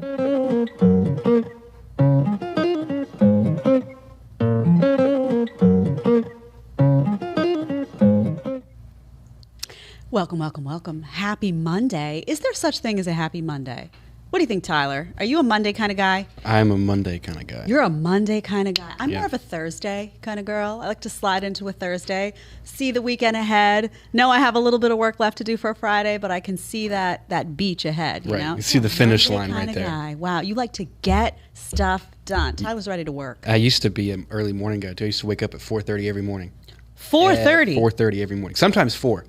Welcome, welcome, welcome. Happy Monday. Is there such thing as a happy Monday? What do you think, Tyler? Are you a Monday kind of guy? I'm a Monday kind of guy. You're a Monday kind of guy. I'm more of a Thursday kind of girl. I like to slide into a Thursday, see the weekend ahead. Know I have a little bit of work left to do for Friday, but I can see that beach ahead. You know? You see the finish Monday line right there. Guy. Wow, you like to get stuff done. Tyler's ready to work. I used to be an early morning guy too. I used to wake up at 4:30 every morning. 4:30? 4:30 every morning. Sometimes 4.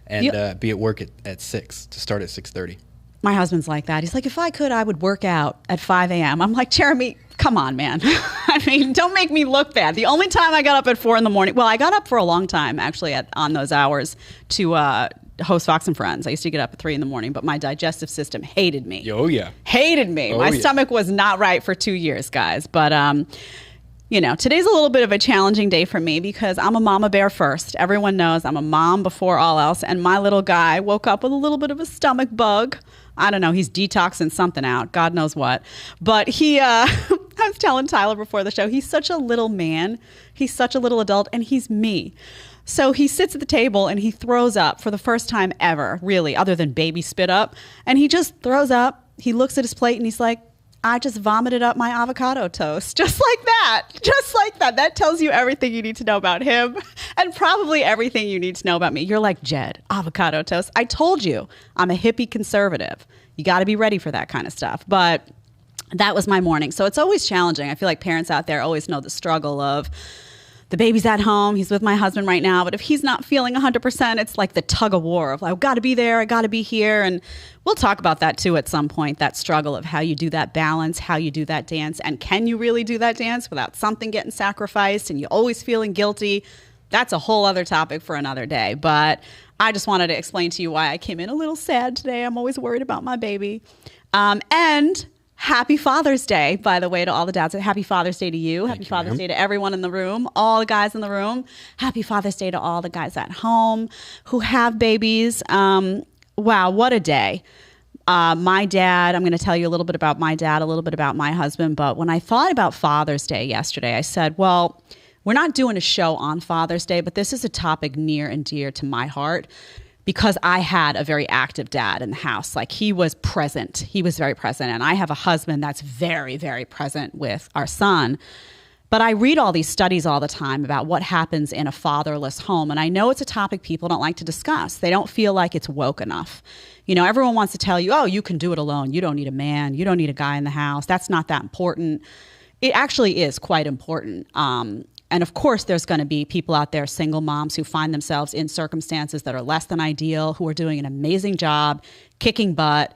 And be at work at 6 to start at 6:30. My husband's like that. He's like, if I could, I would work out at 5 a.m. I'm like, Jeremy, come on, man. I mean, don't make me look bad. The only time I got up at 4 in the morning, well, I got up for a long time, actually, on those hours to host Fox and Friends. I used to get up at 3 in the morning, but my digestive system hated me. Oh, yeah. Hated me. My stomach was not right for 2 years, guys. But, you know, today's a little bit of a challenging day for me because I'm a mama bear first. Everyone knows I'm a mom before all else. And my little guy woke up with a little bit of a stomach bug. I don't know. He's detoxing something out. God knows what. But I was telling Tyler before the show, he's such a little man. He's such a little adult, and he's me. So he sits at the table and he throws up for the first time ever, really, other than baby spit up. And he just throws up. He looks at his plate and he's like, I just vomited up my avocado toast. Just like that. Just like that. That tells you everything you need to know about him and probably everything you need to know about me. You're like, Jed, avocado toast. I told you I'm a hippie conservative. You got to be ready for that kind of stuff. But that was my morning. So it's always challenging. I feel like parents out there always know the struggle of the baby's at home. He's with my husband right now. But if he's not feeling 100%, it's like the tug of war of, I've got to be there. I got to be here. And we'll talk about that too at some point, that struggle of how you do that balance, how you do that dance. And can you really do that dance without something getting sacrificed and you always feeling guilty? That's a whole other topic for another day. But I just wanted to explain to you why I came in a little sad today. I'm always worried about my baby. And happy Father's Day, by the way, to all the dads. Happy Father's Day to you. Happy Father's Day to everyone in the room, all the guys in the room. Happy Father's Day to all the guys at home who have babies. Wow, what a day. My dad, I'm going to tell you a little bit about my dad, a little bit about my husband. But when I thought about Father's Day yesterday, I said, well, we're not doing a show on Father's Day, but this is a topic near and dear to my heart. Because I had a very active dad in the house. Like he was present. He was very present. And I have a husband that's very, very present with our son. But I read all these studies all the time about what happens in a fatherless home. And I know it's a topic people don't like to discuss. They don't feel like it's woke enough. You know, everyone wants to tell you, oh, you can do it alone. You don't need a man. You don't need a guy in the house. That's not that important. It actually is quite important. And of course, there's going to be people out there, single moms who find themselves in circumstances that are less than ideal, who are doing an amazing job, kicking butt.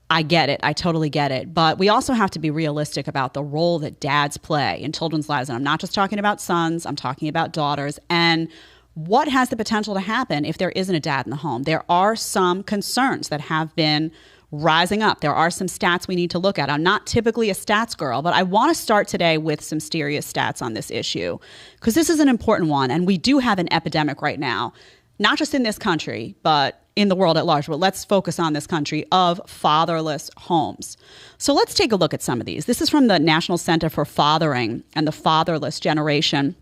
I get it. I totally get it. But we also have to be realistic about the role that dads play in children's lives. And I'm not just talking about sons. I'm talking about daughters. And what has the potential to happen if there isn't a dad in the home? There are some concerns that have been rising up. There are some stats we need to look at. I'm not typically a stats girl, but I want to start today with some serious stats on this issue because this is an important one. And we do have an epidemic right now, not just in this country, but in the world at large. But let's focus on this country of fatherless homes. So let's take a look at some of these. This is from the National Center for Fathering and the Fatherless Generation.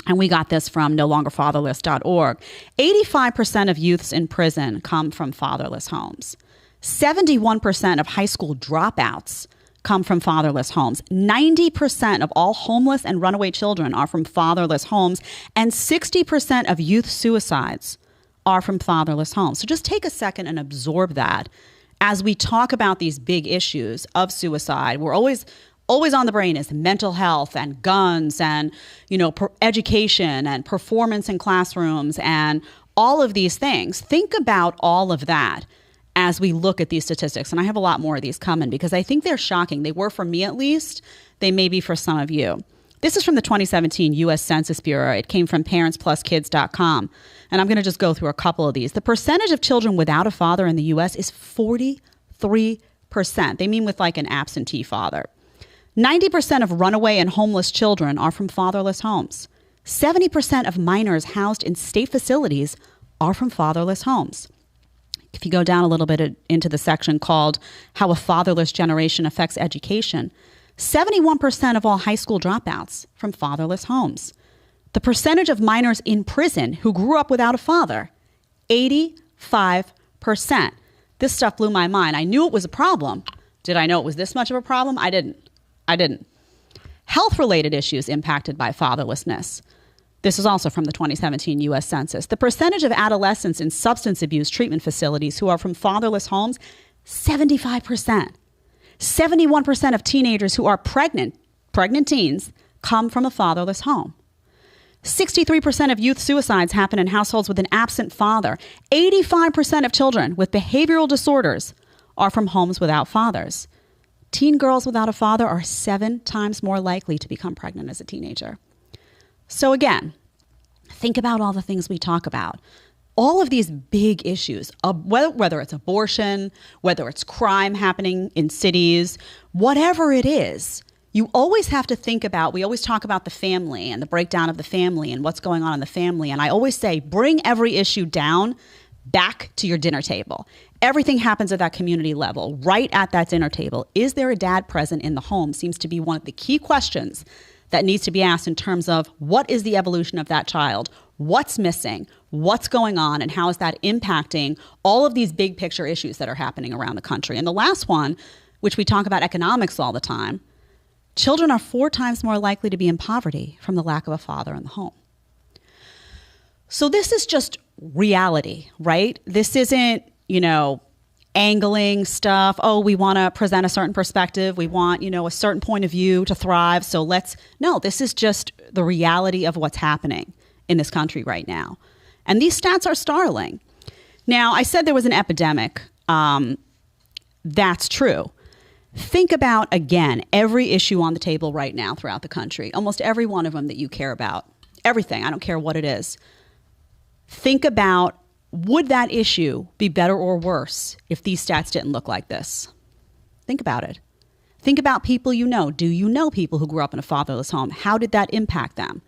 And we got this from nolongerfatherless.org. 85% of youths in prison come from fatherless homes. 71% of high school dropouts come from fatherless homes. 90% of all homeless and runaway children are from fatherless homes. And 60% of youth suicides are from fatherless homes. So just take a second and absorb that. As we talk about these big issues of suicide, we're always on the brain is mental health and guns and, you know, education and performance in classrooms and all of these things. Think about all of that as we look at these statistics. And I have a lot more of these coming because I think they're shocking. They were for me at least. They may be for some of you. This is from the 2017 U.S. Census Bureau. It came from parentspluskids.com. And I'm going to just go through a couple of these. The percentage of children without a father in the U.S. is 43%. They mean with like an absentee father. 90% of runaway and homeless children are from fatherless homes. 70% of minors housed in state facilities are from fatherless homes. If you go down a little bit into the section called How a Fatherless Generation Affects Education, 71% of all high school dropouts from fatherless homes. The percentage of minors in prison who grew up without a father, 85%. This stuff blew my mind. I knew it was a problem. Did I know it was this much of a problem? I didn't. Health-related issues impacted by fatherlessness. This is also from the 2017 U.S. Census. The percentage of adolescents in substance abuse treatment facilities who are from fatherless homes, 75%. 71% of teenagers who are pregnant teens, come from a fatherless home. 63% of youth suicides happen in households with an absent father. 85% of children with behavioral disorders are from homes without fathers. Teen girls without a father are 7 times more likely to become pregnant as a teenager. So again, think about all the things we talk about. All of these big issues, whether it's abortion, whether it's crime happening in cities, whatever it is, you always have to think about, we always talk about the family and the breakdown of the family and what's going on in the family. And I always say, bring every issue down back to your dinner table. Everything happens at that community level, right at that dinner table. Is there a dad present in the home? Seems to be one of the key questions that needs to be asked in terms of what is the evolution of that child? What's missing? What's going on? And how is that impacting all of these big picture issues that are happening around the country? And the last one, which we talk about economics all the time, children are 4 times more likely to be in poverty from the lack of a father in the home. So this is just reality, right? This isn't, angling stuff. Oh, we want to present a certain perspective. We want, a certain point of view to thrive. So no, this is just the reality of what's happening in this country right now. And these stats are startling. Now, I said there was an epidemic. That's true. Think about, again, every issue on the table right now throughout the country, almost every one of them that you care about, everything, I don't care what it is. Think about, would that issue be better or worse if these stats didn't look like this? Think about it. Think about people you know. Do you know people who grew up in a fatherless home? How did that impact them?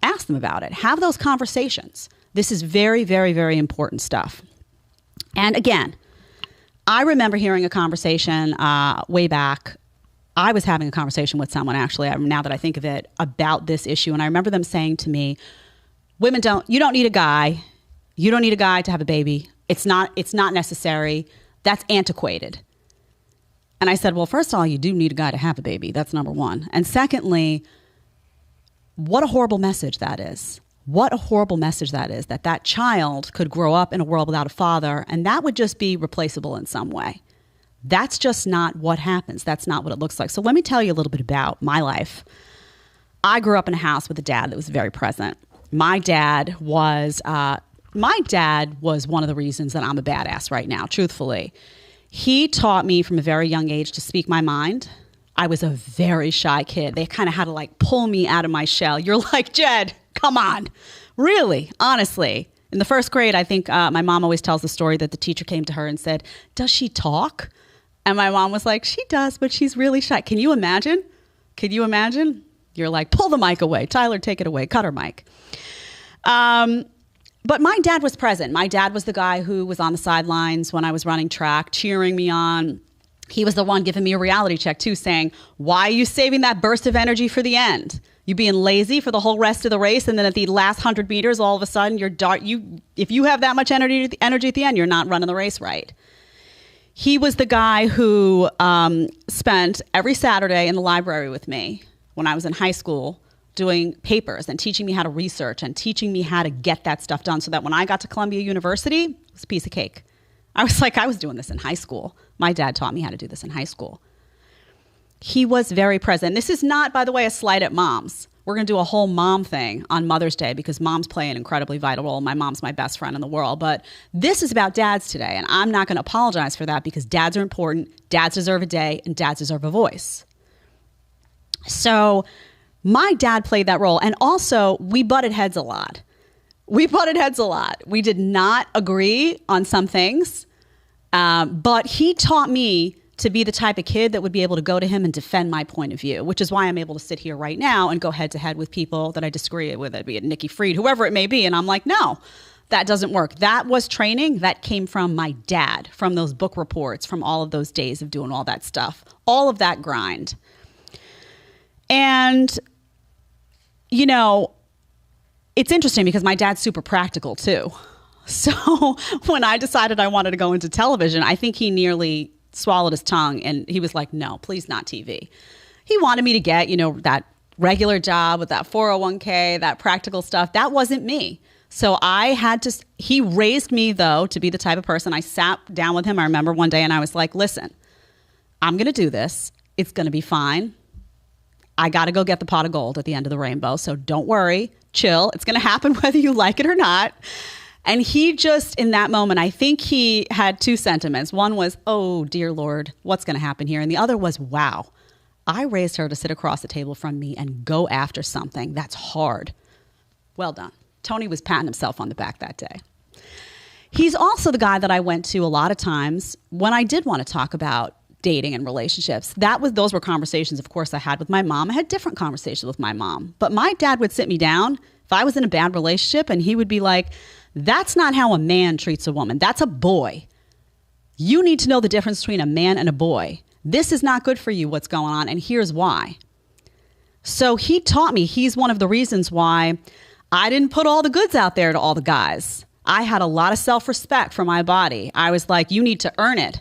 Ask them about it. Have those conversations. This is very, very, very important stuff. And again, I remember hearing a conversation way back. I was having a conversation with someone, actually, now that I think of it, about this issue. And I remember them saying to me, you don't need a guy. You don't need a guy to have a baby. It's not necessary. That's antiquated. And I said, well, first of all, you do need a guy to have a baby. That's number one. And secondly, what a horrible message that is. What a horrible message that is, that child could grow up in a world without a father, and that would just be replaceable in some way. That's just not what happens. That's not what it looks like. So let me tell you a little bit about my life. I grew up in a house with a dad that was very present. My dad was one of the reasons that I'm a badass right now, truthfully. He taught me from a very young age to speak my mind. I was a very shy kid. They kind of had to pull me out of my shell. You're like, Jed, come on. Really, honestly. In the first grade, I think my mom always tells the story that the teacher came to her and said, does she talk? And my mom was like, she does, but she's really shy. Can you imagine? You're like, pull the mic away. Tyler, take it away. Cut her mic. But my dad was present. My dad was the guy who was on the sidelines when I was running track, cheering me on. He was the one giving me a reality check too, saying, why are you saving that burst of energy for the end? You being lazy for the whole rest of the race, and then at the last 100 meters, all of a sudden, if you have that much energy at the end, you're not running the race right. He was the guy who spent every Saturday in the library with me when I was in high school, doing papers and teaching me how to research and teaching me how to get that stuff done so that when I got to Columbia University, it was a piece of cake. I was doing this in high school. My dad taught me how to do this in high school. He was very present. This is not, by the way, a slight at moms. We're going to do a whole mom thing on Mother's Day because moms play an incredibly vital role. My mom's my best friend in the world. But this is about dads today, and I'm not going to apologize for that because dads are important, dads deserve a day, and dads deserve a voice. So my dad played that role. And also, we butted heads a lot. We did not agree on some things, but he taught me to be the type of kid that would be able to go to him and defend my point of view, which is why I'm able to sit here right now and go head to head with people that I disagree with, be it Nikki Fried, whoever it may be. And I'm like, no, That doesn't work. That was training that came from my dad, from those book reports, from all of those days of doing all that stuff, all of that grind. And, you know, it's interesting because my dad's super practical too. So when I decided I wanted to go into television, I think he nearly swallowed his tongue and he was like, no, please not TV. He wanted me to get, you know, that regular job with that 401k, that practical stuff. That wasn't me. So I had to, he raised me though to be the type of person. I sat down with him. I remember one day and I was like, listen, I'm going to do this. It's going to be fine. I got to go get the pot of gold at the end of the rainbow. So don't worry, chill. It's going to happen whether you like it or not. And he just, in that moment, I think he had two sentiments. One was, oh, dear Lord, what's going to happen here? And the other was, wow, I raised her to sit across the table from me and go after something that's hard. Well done. Tony was patting himself on the back that day. He's also the guy that I went to a lot of times when I did want to talk about dating and relationships. Those were conversations, of course, I had with my mom. I had different conversations with my mom. But my dad would sit me down if I was in a bad relationship and he would be like, that's not how a man treats a woman. That's a boy. You need to know the difference between a man and a boy. This is not good for you, what's going on, and here's why. So he taught me, he's one of the reasons why I didn't put all the goods out there to all the guys. I had a lot of self-respect for my body. I was like, you need to earn it.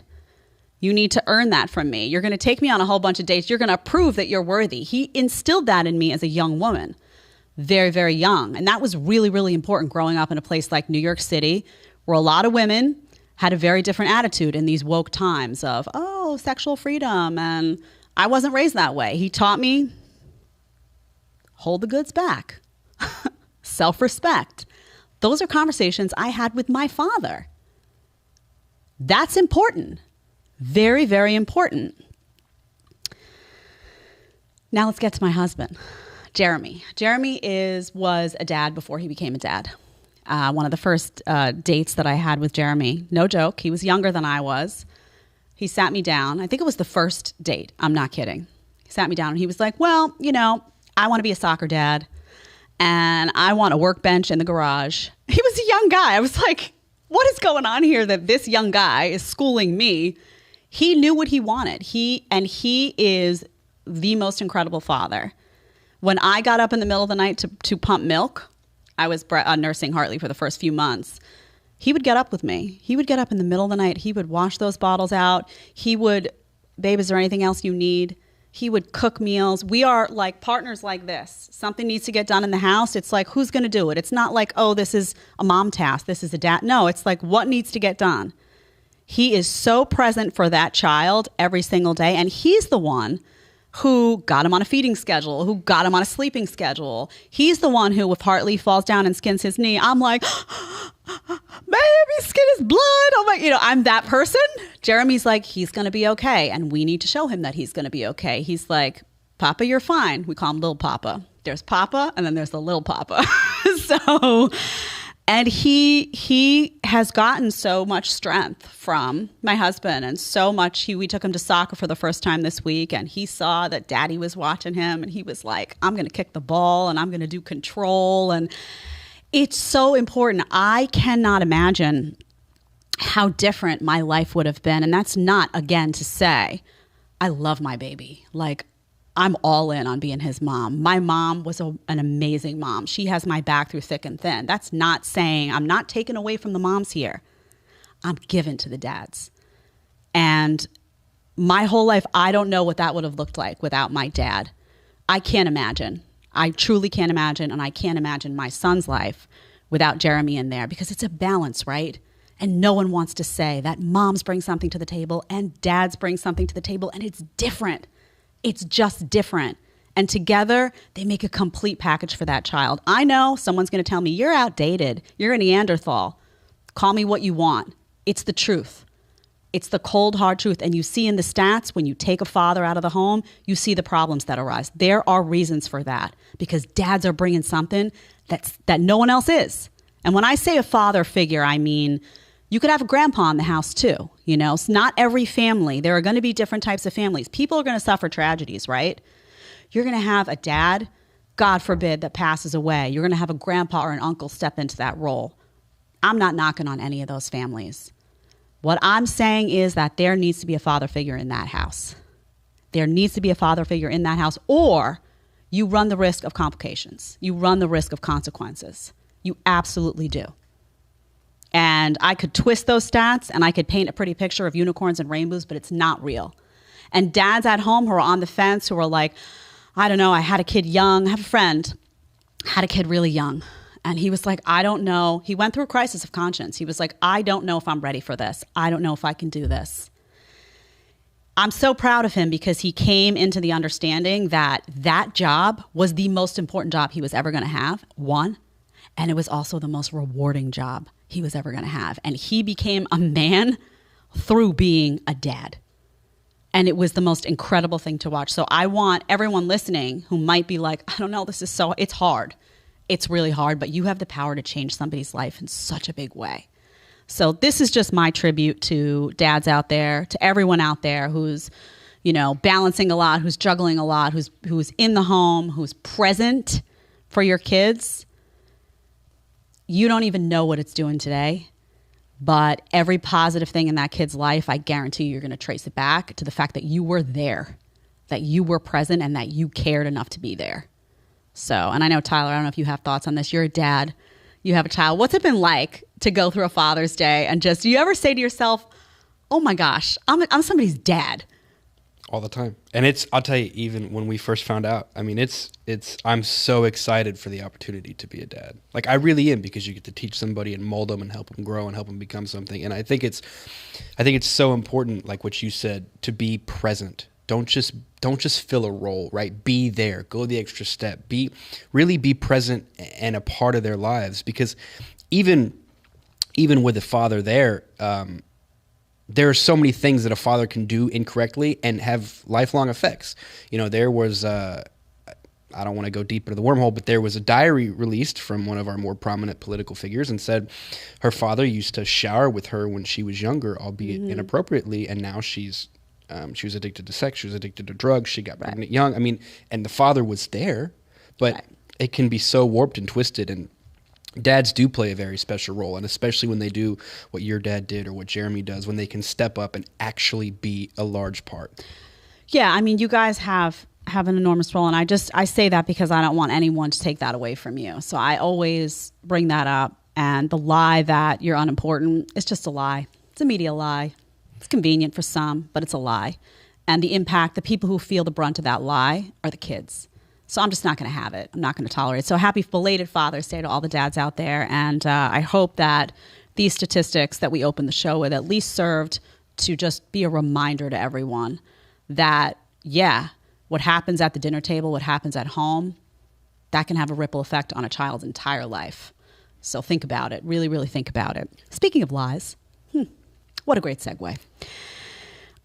You need to earn that from me. You're going to take me on a whole bunch of dates. You're going to prove that you're worthy. He instilled that in me as a young woman, very, very young. And that was really, really important growing up in a place like New York City, where a lot of women had a very different attitude in these woke times of, oh, sexual freedom. And I wasn't raised that way. He taught me, hold the goods back. Self-respect. Those are conversations I had with my father. That's important. Very, very important. Now let's get to my husband, Jeremy. Jeremy was a dad before he became a dad. One of the first dates that I had with Jeremy, no joke, he was younger than I was. He sat me down. I think it was the first date. I'm not kidding. He sat me down and he was like, well, you know, I want to be a soccer dad. And I want a workbench in the garage. He was a young guy. I was like, what is going on here that this young guy is schooling me? He knew what he wanted. He is the most incredible father. When I got up in the middle of the night to pump milk, I was nursing Hartley for the first few months. He would get up with me. He would get up in the middle of the night. He would wash those bottles out. He would, babe, is there anything else you need? He would cook meals. We are like partners like this. Something needs to get done in the house. It's like, who's going to do it? It's not like, oh, this is a mom task. This is a dad. No, it's like, what needs to get done? He is so present for that child every single day. And he's the one who got him on a feeding schedule, who got him on a sleeping schedule. He's the one who, if Hartley falls down and skins his knee, I'm like, baby, skin his blood. Oh my, I'm that person. Jeremy's like, he's going to be okay. And we need to show him that he's going to be okay. He's like, Papa, you're fine. We call him Little Papa. There's Papa, and then there's the Little Papa. And he has gotten so much strength from my husband, and so much. We took him to soccer for the first time this week, and he saw that Daddy was watching him, and he was like, I'm going to kick the ball, and I'm going to do control. And it's so important. I cannot imagine how different my life would have been. And that's not, again, to say I love my baby. Like, I'm all in on being his mom. My mom was an amazing mom. She has my back through thick and thin. That's not saying, I'm not taking away from the moms here. I'm giving to the dads. And my whole life, I don't know what that would have looked like without my dad. I can't imagine. I truly can't imagine. And I can't imagine my son's life without Jeremy in there, because it's a balance, right? And no one wants to say that moms bring something to the table and dads bring something to the table, and it's different. It's just different. And together, they make a complete package for that child. I know someone's going to tell me, you're outdated. You're a Neanderthal. Call me what you want. It's the truth. It's the cold, hard truth. And you see in the stats, when you take a father out of the home, you see the problems that arise. There are reasons for that, because dads are bringing something that no one else is. And when I say a father figure, I mean, you could have a grandpa in the house too. It's not every family. There are going to be different types of families. People are going to suffer tragedies, right? You're going to have a dad, God forbid, that passes away. You're going to have a grandpa or an uncle step into that role. I'm not knocking on any of those families. What I'm saying is that there needs to be a father figure in that house. There needs to be a father figure in that house, or you run the risk of complications. You run the risk of consequences. You absolutely do. And I could twist those stats and I could paint a pretty picture of unicorns and rainbows, but it's not real. And dads at home who are on the fence, who are like, I don't know, I had a kid young. I have a friend, had a kid really young. And he was like, I don't know. He went through a crisis of conscience. He was like, I don't know if I'm ready for this. I don't know if I can do this. I'm so proud of him because he came into the understanding that that job was the most important job he was ever going to have, one, and it was also the most rewarding job he was ever going to have. And he became a man through being a dad. And it was the most incredible thing to watch. So I want everyone listening who might be like, I don't know, it's hard. It's really hard, but you have the power to change somebody's life in such a big way. So this is just my tribute to dads out there, to everyone out there who's, balancing a lot, who's juggling a lot, who's in the home, who's present for your kids. You don't even know what it's doing today, but every positive thing in that kid's life, I guarantee you're going to trace it back to the fact that you were there, that you were present, and that you cared enough to be there. So, and I know, Tyler, I don't know if you have thoughts on this. You're a dad. You have a child. What's it been like to go through a Father's Day and just, do you ever say to yourself, oh my gosh, I'm somebody's dad? All the time. And I'll tell you, even when we first found out, I mean, I'm so excited for the opportunity to be a dad. Like, I really am, because you get to teach somebody and mold them and help them grow and help them become something. And I think it's so important, like what you said, to be present. Don't just fill a role, right? Be there, go the extra step, really be present and a part of their lives. Because even with a father there are so many things that a father can do incorrectly and have lifelong effects. There was, I don't want to go deep into the wormhole, but there was a diary released from one of our more prominent political figures and said her father used to shower with her when she was younger, albeit inappropriately, and now she was addicted to sex, she was addicted to drugs, she got pregnant young. I mean, and the father was there, but it can be so warped and twisted, and dads do play a very special role, and especially when they do what your dad did or what Jeremy does, when they can step up and actually be a large part. Yeah, I mean, you guys have an enormous role, and I say that because I don't want anyone to take that away from you. So I always bring that up, and the lie that you're unimportant is just a lie. It's a media lie. It's convenient for some, but it's a lie. And the impact, the people who feel the brunt of that lie are the kids. So I'm just not going to have it. I'm not going to tolerate it. So happy belated Father's Day to all the dads out there. And I hope that these statistics that we opened the show with at least served to just be a reminder to everyone that, what happens at the dinner table, what happens at home, that can have a ripple effect on a child's entire life. So think about it. Really, really think about it. Speaking of lies, what a great segue. I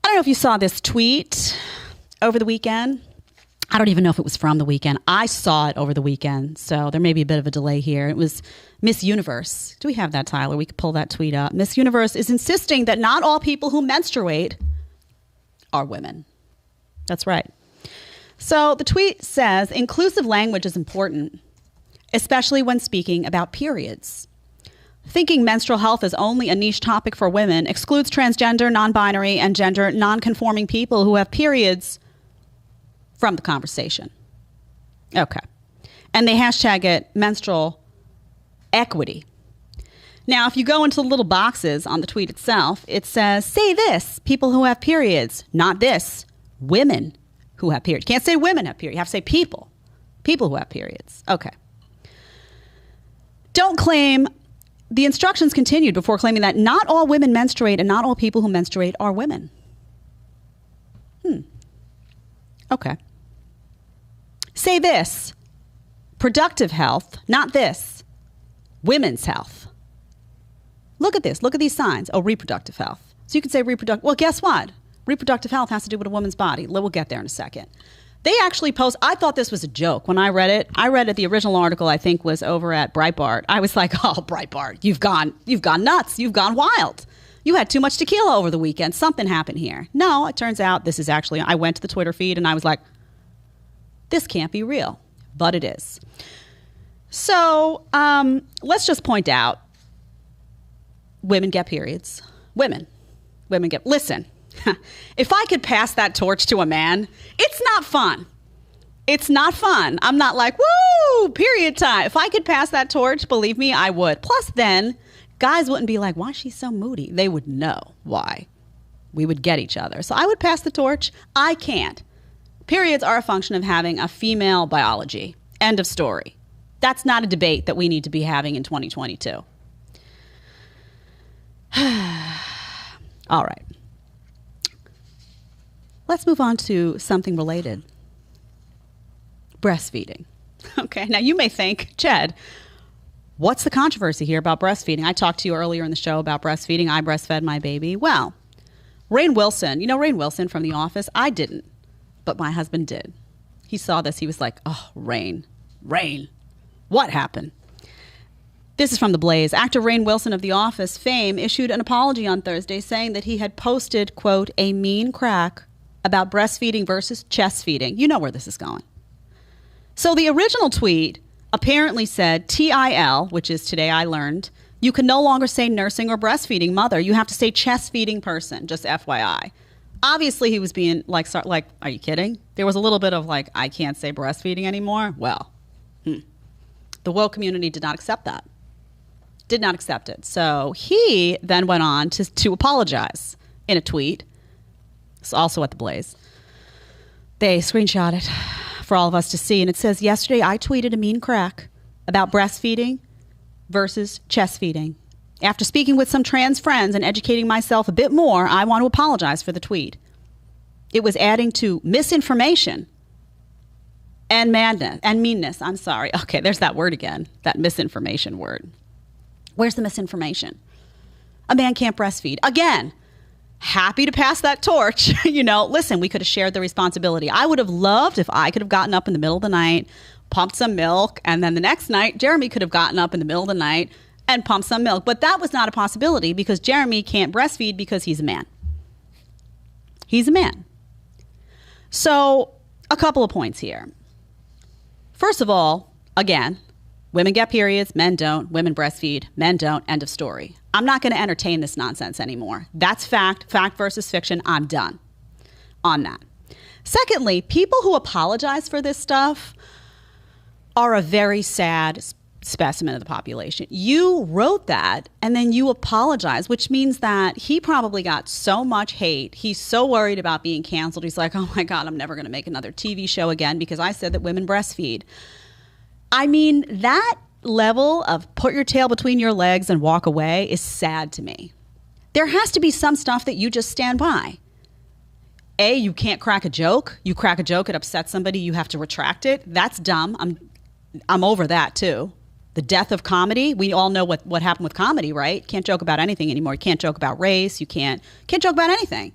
don't know if you saw this tweet over the weekend. I don't even know if it was from the weekend. I saw it over the weekend, so there may be a bit of a delay here. It was Miss Universe. Do we have that, Tyler? We could pull that tweet up. Miss Universe is insisting that not all people who menstruate are women. That's right. So the tweet says, inclusive language is important, especially when speaking about periods. Thinking menstrual health is only a niche topic for women excludes transgender, non-binary, and gender non-conforming people who have periods from the conversation. Okay. And they hashtag it menstrual equity. Now, if you go into the little boxes on the tweet itself, it says, say this, people who have periods, not this, women who have periods. Can't say women have periods. You have to say people who have periods. Okay. Don't claim, the instructions continued before claiming that not all women menstruate and not all people who menstruate are women. Okay. Say this, productive health, not this, women's health. Look at this. Look at these signs. Oh, reproductive health. So you could say reproductive. Well, guess what? Reproductive health has to do with a woman's body. We'll get there in a second. They actually post, I thought this was a joke when I read it. The original article, I think, was over at Breitbart. I was like, oh, Breitbart, you've gone nuts. You've gone wild. You had too much tequila over the weekend. Something happened here. No, it turns out this is actually, I went to the Twitter feed and I was like, this can't be real, but it is. So let's just point out women get periods. Women get, listen, if I could pass that torch to a man, it's not fun. It's not fun. I'm not like, woo, period time. If I could pass that torch, believe me, I would. Plus then, guys wouldn't be like, why is she so moody? They would know why. We would get each other. So I would pass the torch. I can't. Periods are a function of having a female biology. End of story. That's not a debate that we need to be having in 2022. All right. Let's move on to something related. Breastfeeding. Okay, now you may think, Jed, what's the controversy here about breastfeeding? I talked to you earlier in the show about breastfeeding. I breastfed my baby. Well, Rainn Wilson, you know Rainn Wilson from The Office? I didn't, but my husband did. He saw this. He was like, oh, Rainn, what happened? This is from The Blaze. Actor Rainn Wilson of The Office fame issued an apology on Thursday saying that he had posted, quote, a mean crack about breastfeeding versus chest feeding. You know where this is going. So the original tweet apparently said TIL, which is today I learned, you can no longer say nursing or breastfeeding mother. You have to say chest feeding person, just FYI. Obviously, he was being like, are you kidding? There was a little bit of like, I can't say breastfeeding anymore. Well, the woke community did not accept that. Did not accept it. So he then went on to apologize in a tweet. It's also at The Blaze. They screenshot it for all of us to see. And it says, yesterday I tweeted a mean crack about breastfeeding versus chest feeding. After speaking with some trans friends and educating myself a bit more, I want to apologize for the tweet. It was adding to misinformation and madness and meanness. I'm sorry. Okay, there's that word again, that misinformation word. Where's the misinformation? A man can't breastfeed. Again, happy to pass that torch. Listen, we could have shared the responsibility. I would have loved if I could have gotten up in the middle of the night, pumped some milk, and then the next night, Jeremy could have gotten up in the middle of the night and pumped some milk. But that was not a possibility because Jeremy can't breastfeed because he's a man. He's a man. So a couple of points here. First of all, again, women get periods, men don't. Women breastfeed, men don't. End of story. I'm not going to entertain this nonsense anymore. That's fact versus fiction. I'm done on that. Secondly, people who apologize for this stuff are a very sad specimen of the population. You wrote that and then you apologize, which means that he probably got so much hate. He's so worried about being canceled. He's like, oh my God, I'm never going to make another TV show again because I said that women breastfeed. I mean, that level of put your tail between your legs and walk away is sad to me. There has to be some stuff that you just stand by. You can't crack a joke. You crack a joke, it upsets somebody, you have to retract it. That's dumb. I'm over that too. The death of comedy. We all know what happened with comedy, right? Can't joke about anything anymore. You can't joke about race. You can't joke about anything.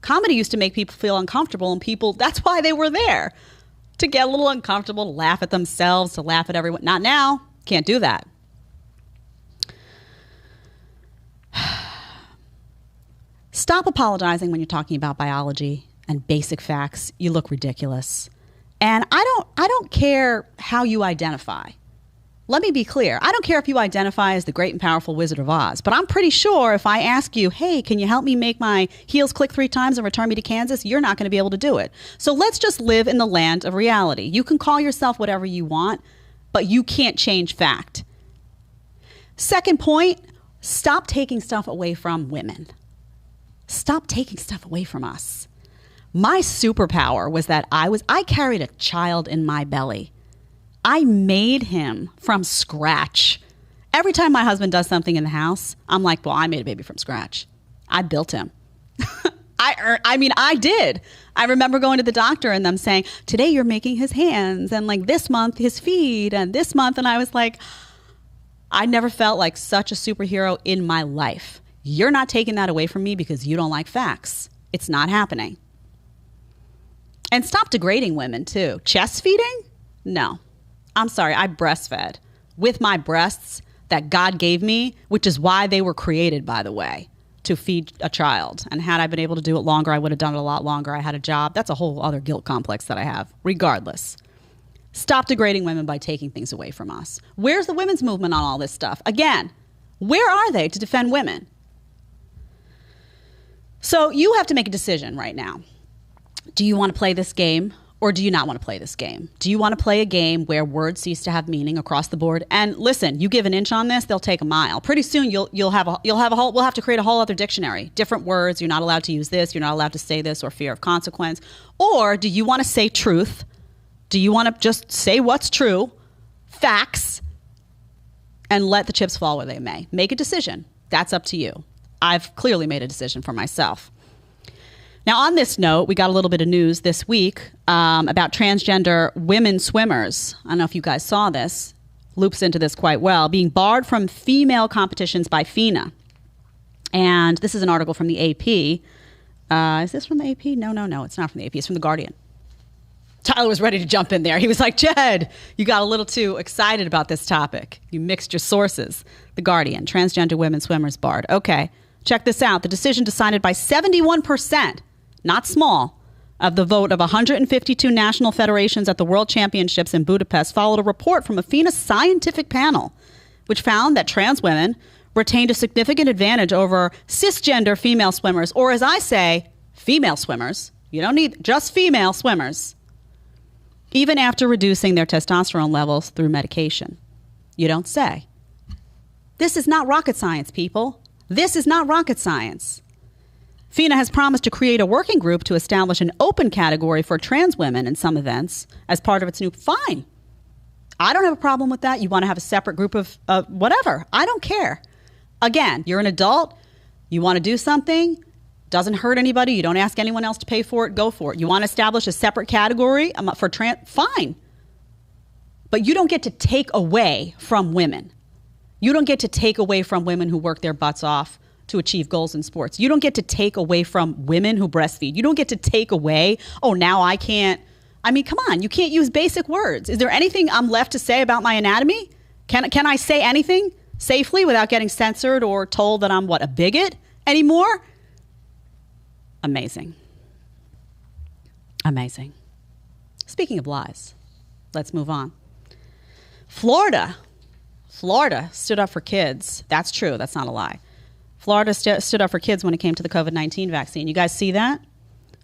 Comedy used to make people feel uncomfortable, and people, that's why they were there. To get a little uncomfortable, to laugh at themselves, to laugh at everyone. Not now. Can't do that. Stop apologizing when you're talking about biology and basic facts. You look ridiculous. And I don't care how you identify. Let me be clear. I don't care if you identify as the great and powerful Wizard of Oz, but I'm pretty sure if I ask you, hey, can you help me make my heels click 3 times and return me to Kansas, you're not going to be able to do it. So let's just live in the land of reality. You can call yourself whatever you want, but you can't change fact. Second point, stop taking stuff away from women. Stop taking stuff away from us. My superpower was that I carried a child in my belly. I made him from scratch. Every time my husband does something in the house, I'm like, well, I made a baby from scratch. I built him. I did. I remember going to the doctor and them saying, today you're making his hands and like this month his feet and this month. And I was like, I never felt like such a superhero in my life. You're not taking that away from me because you don't like facts. It's not happening. And stop degrading women too. Chest feeding? No. I'm sorry, I breastfed with my breasts that God gave me, which is why they were created, by the way, to feed a child. And had I been able to do it longer, I would have done it a lot longer. I had a job. That's a whole other guilt complex that I have. Regardless, stop degrading women by taking things away from us. Where's the women's movement on all this stuff? Again, where are they to defend women? So you have to make a decision right now. Do you want to play this game or do you not want to play this game? Do you want to play a game where words cease to have meaning across the board? And listen, you give an inch on this, they'll take a mile. Pretty soon we'll have to create a whole other dictionary. Different words, you're not allowed to use this, you're not allowed to say this, or fear of consequence. Or do you want to say truth? Do you want to just say what's true, facts, and let the chips fall where they may? Make a decision. That's up to you. I've clearly made a decision for myself. Now, on this note, we got a little bit of news this week about transgender women swimmers. I don't know if you guys saw this. Loops into this quite well. Being barred from female competitions by FINA. And this is an article from the AP. Is this from the AP? No, it's not from the AP. It's from The Guardian. Tyler was ready to jump in there. He was like, Jed, you got a little too excited about this topic. You mixed your sources. The Guardian, transgender women swimmers barred. Okay, check this out. The decision decided by 71%, not small, of the vote of 152 national federations at the World Championships in Budapest followed a report from a FINA scientific panel, which found that trans women retained a significant advantage over cisgender female swimmers, or as I say, female swimmers. You don't need just female swimmers, even after reducing their testosterone levels through medication. You don't say. This is not rocket science, people. This is not rocket science. FINA has promised to create a working group to establish an open category for trans women in some events as part of its new... Fine. I don't have a problem with that. You want to have a separate group of whatever. I don't care. Again, you're an adult. You want to do something. Doesn't hurt anybody. You don't ask anyone else to pay for it. Go for it. You want to establish a separate category for trans... Fine. But you don't get to take away from women. You don't get to take away from women who work their butts off to achieve goals in sports. You don't get to take away from women who breastfeed. You don't get to take away, oh, now I can't. I mean, come on, you can't use basic words. Is there anything I'm left to say about my anatomy? Can I say anything safely without getting censored or told that I'm, a bigot anymore? Amazing. Amazing. Speaking of lies, let's move on. Florida stood up for kids. That's true. That's not a lie. Florida stood up for kids when it came to the COVID-19 vaccine. You guys see that?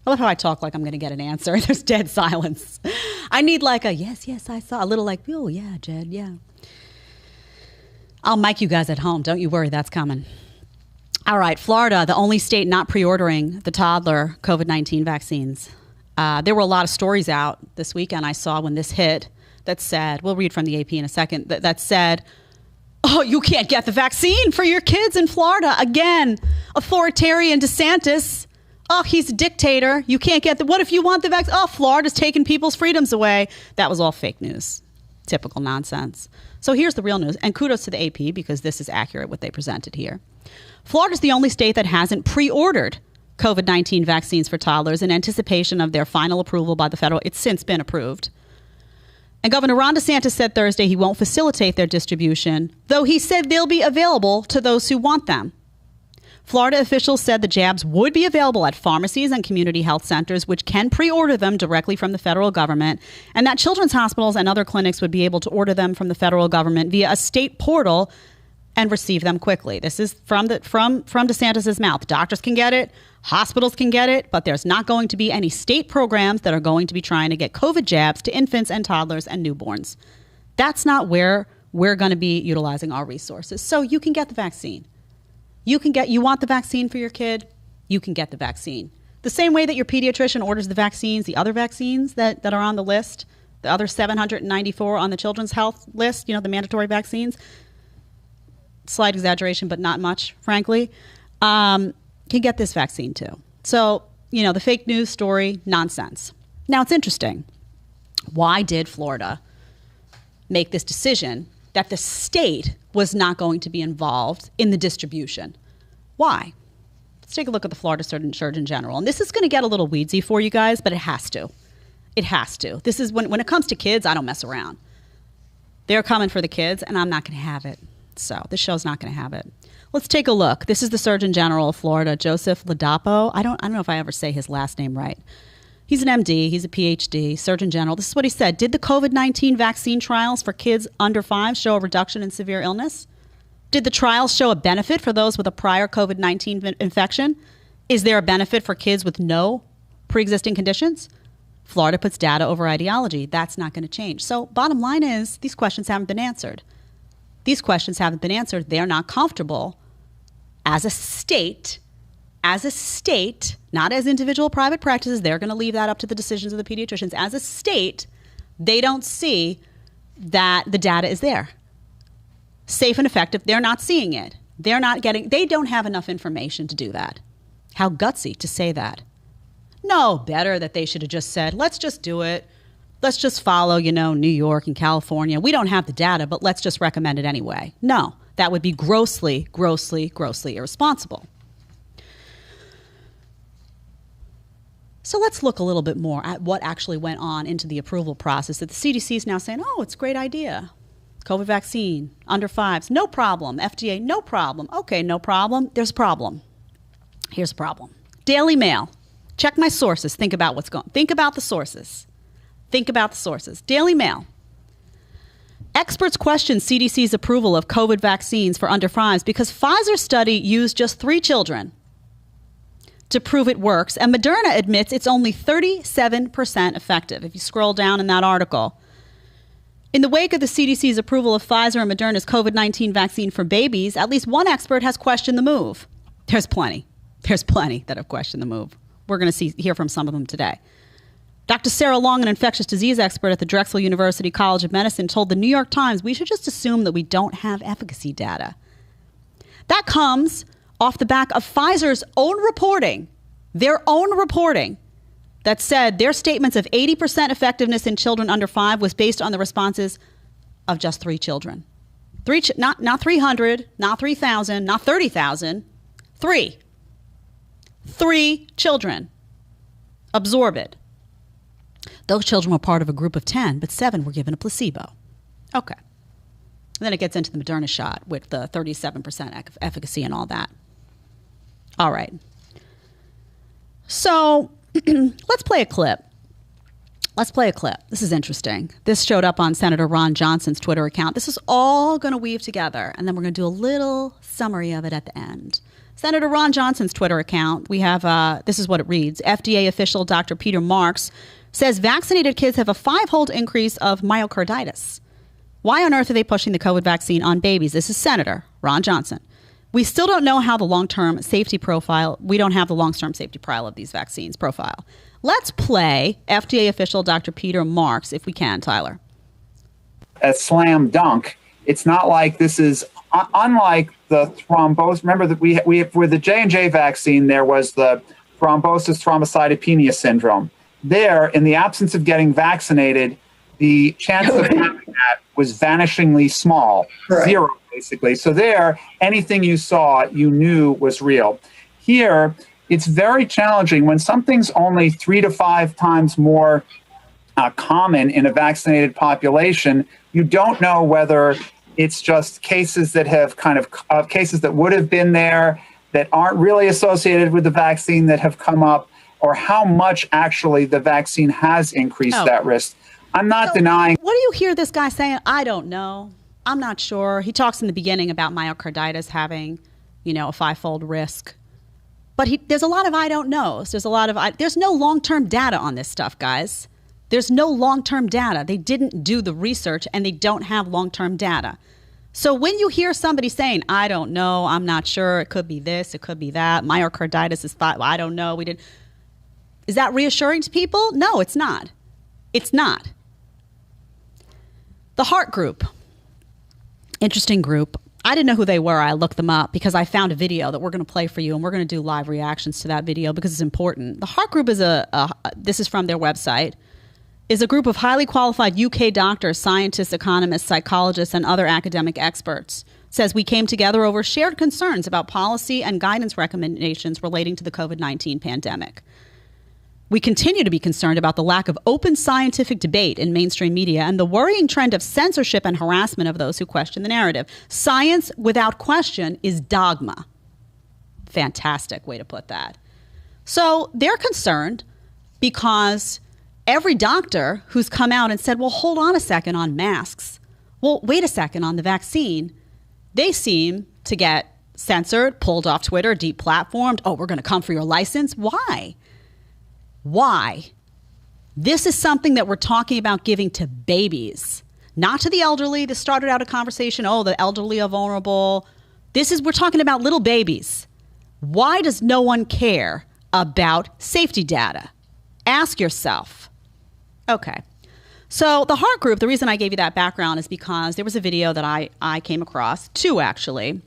I love how I talk like I'm going to get an answer. There's dead silence. I need like a yes, I saw. A little like, oh, yeah, Jed, yeah. I'll mic you guys at home. Don't you worry. That's coming. All right. Florida, the only state not pre-ordering the toddler COVID-19 vaccines. There were a lot of stories out this weekend I saw when this hit that said, we'll read from the AP in a second, that said, oh, you can't get the vaccine for your kids in Florida. Again, authoritarian DeSantis. Oh, he's a dictator. You can't get what if you want the vaccine? Oh, Florida's taking people's freedoms away. That was all fake news. Typical nonsense. So here's the real news. And kudos to the AP because this is accurate what they presented here. Florida's the only state that hasn't pre-ordered COVID-19 vaccines for toddlers in anticipation of their final approval by the federal. It's since been approved. And Governor Ron DeSantis said Thursday he won't facilitate their distribution, though he said they'll be available to those who want them. Florida officials said the jabs would be available at pharmacies and community health centers, which can pre-order them directly from the federal government, and that children's hospitals and other clinics would be able to order them from the federal government via a state portal and receive them quickly. This is from DeSantis's mouth. Doctors can get it, hospitals can get it, but there's not going to be any state programs that are going to be trying to get COVID jabs to infants and toddlers and newborns. That's not where we're going to be utilizing our resources. So you can get the vaccine. You want the vaccine for your kid, you can get the vaccine. The same way that your pediatrician orders the vaccines, the other vaccines that are on the list, the other 794 on the children's health list, the mandatory vaccines. Slight exaggeration, but not much, frankly, can get this vaccine too. So, the fake news story, nonsense. Now, it's interesting. Why did Florida make this decision that the state was not going to be involved in the distribution? Why? Let's take a look at the Florida Surgeon General. And this is going to get a little weedsy for you guys, but it has to. It has to. This is when it comes to kids, I don't mess around. They're coming for the kids, and I'm not going to have it. So this show's not going to have it. Let's take a look. This is the Surgeon General of Florida, Joseph Ladapo. I don't know if I ever say his last name right. He's an MD. He's a PhD, Surgeon General. This is what he said. Did the COVID-19 vaccine trials for kids under 5 show a reduction in severe illness? Did the trials show a benefit for those with a prior COVID-19 infection? Is there a benefit for kids with no pre-existing conditions? Florida puts data over ideology. That's not going to change. So bottom line is these questions haven't been answered. These questions haven't been answered. They're not comfortable as a state, not as individual private practices. They're going to leave that up to the decisions of the pediatricians. As a state, they don't see that the data is there. Safe and effective, they're not seeing it. They don't have enough information to do that. How gutsy to say that. No, better that they should have just said, let's just do it. Let's just follow, New York and California. We don't have the data, but let's just recommend it anyway. No, that would be grossly, grossly, grossly irresponsible. So let's look a little bit more at what actually went on into the approval process that the CDC is now saying, oh, it's a great idea. COVID vaccine, under 5s, no problem. FDA, no problem. Okay, no problem. There's a problem. Here's a problem. Daily Mail. Check my sources. Think about what's going on. Think about the sources. Daily Mail. Experts question CDC's approval of COVID vaccines for under 5s because Pfizer study used just 3 children to prove it works, and Moderna admits it's only 37% effective, if you scroll down in that article. In the wake of the CDC's approval of Pfizer and Moderna's COVID-19 vaccine for babies, at least one expert has questioned the move. There's plenty that have questioned the move. We're going to hear from some of them today. Dr. Sarah Long, an infectious disease expert at the Drexel University College of Medicine, told the New York Times we should just assume that we don't have efficacy data. That comes off the back of Pfizer's own reporting, that said their statements of 80% effectiveness in children under 5 was based on the responses of just 3 children. Not 300, not 3,000, not 30,000, 3. 3 children absorb it. Those children were part of a group of 10, but 7 were given a placebo. Okay. And then it gets into the Moderna shot with the 37% efficacy and all that. All right. So let's play a clip. This is interesting. This showed up on Senator Ron Johnson's Twitter account. This is all going to weave together, and then we're going to do a little summary of it at the end. Senator Ron Johnson's Twitter account, we have, this is what it reads. FDA official Dr. Peter Marks says vaccinated kids have a 5-fold increase of myocarditis. Why on earth are they pushing the COVID vaccine on babies? This is Senator Ron Johnson. We still don't know how the long-term safety profile, we don't have the long-term safety profile of these vaccines profile. Let's play FDA official Dr. Peter Marks, if we can, Tyler. A slam dunk. It's not like this is, unlike the thrombose. Remember that we with the J&J vaccine, there was the thrombosis thrombocytopenia syndrome. There, in the absence of getting vaccinated, the chance of having that was vanishingly small, right. 0, basically. So there, anything you saw, you knew was real. Here, it's very challenging when something's only 3 to 5 times more common in a vaccinated population. You don't know whether it's just cases that have cases that would have been there that aren't really associated with the vaccine that have come up, or how much actually the vaccine has increased that risk. I'm not denying. What do you hear this guy saying? I don't know. I'm not sure. He talks in the beginning about myocarditis having, a 5-fold risk. But there's a lot of I don't knows. There's no long-term data on this stuff, guys. There's no long-term data. They didn't do the research, and they don't have long-term data. So when you hear somebody saying, I don't know, I'm not sure, it could be this, it could be that, myocarditis is 5, I don't know, is that reassuring to people? No, it's not. It's not. The Heart Group. Interesting group. I didn't know who they were. I looked them up because I found a video that we're going to play for you, and we're going to do live reactions to that video because it's important. The Heart Group is this is from their website, is a group of highly qualified UK doctors, scientists, economists, psychologists, and other academic experts. It says we came together over shared concerns about policy and guidance recommendations relating to the COVID-19 pandemic. We continue to be concerned about the lack of open scientific debate in mainstream media and the worrying trend of censorship and harassment of those who question the narrative. Science without question is dogma. Fantastic way to put that. So they're concerned because every doctor who's come out and said, well, hold on a second on masks. Well, wait a second on the vaccine. They seem to get censored, pulled off Twitter, deplatformed. Oh, we're going to come for your license. Why? Why? This is something that we're talking about giving to babies, not to the elderly. This started out a conversation. Oh, the elderly are vulnerable. We're talking about little babies. Why does no one care about safety data? Ask yourself. Okay. So the Heart Group, the reason I gave you that background is because there was a video that I came across, two actually,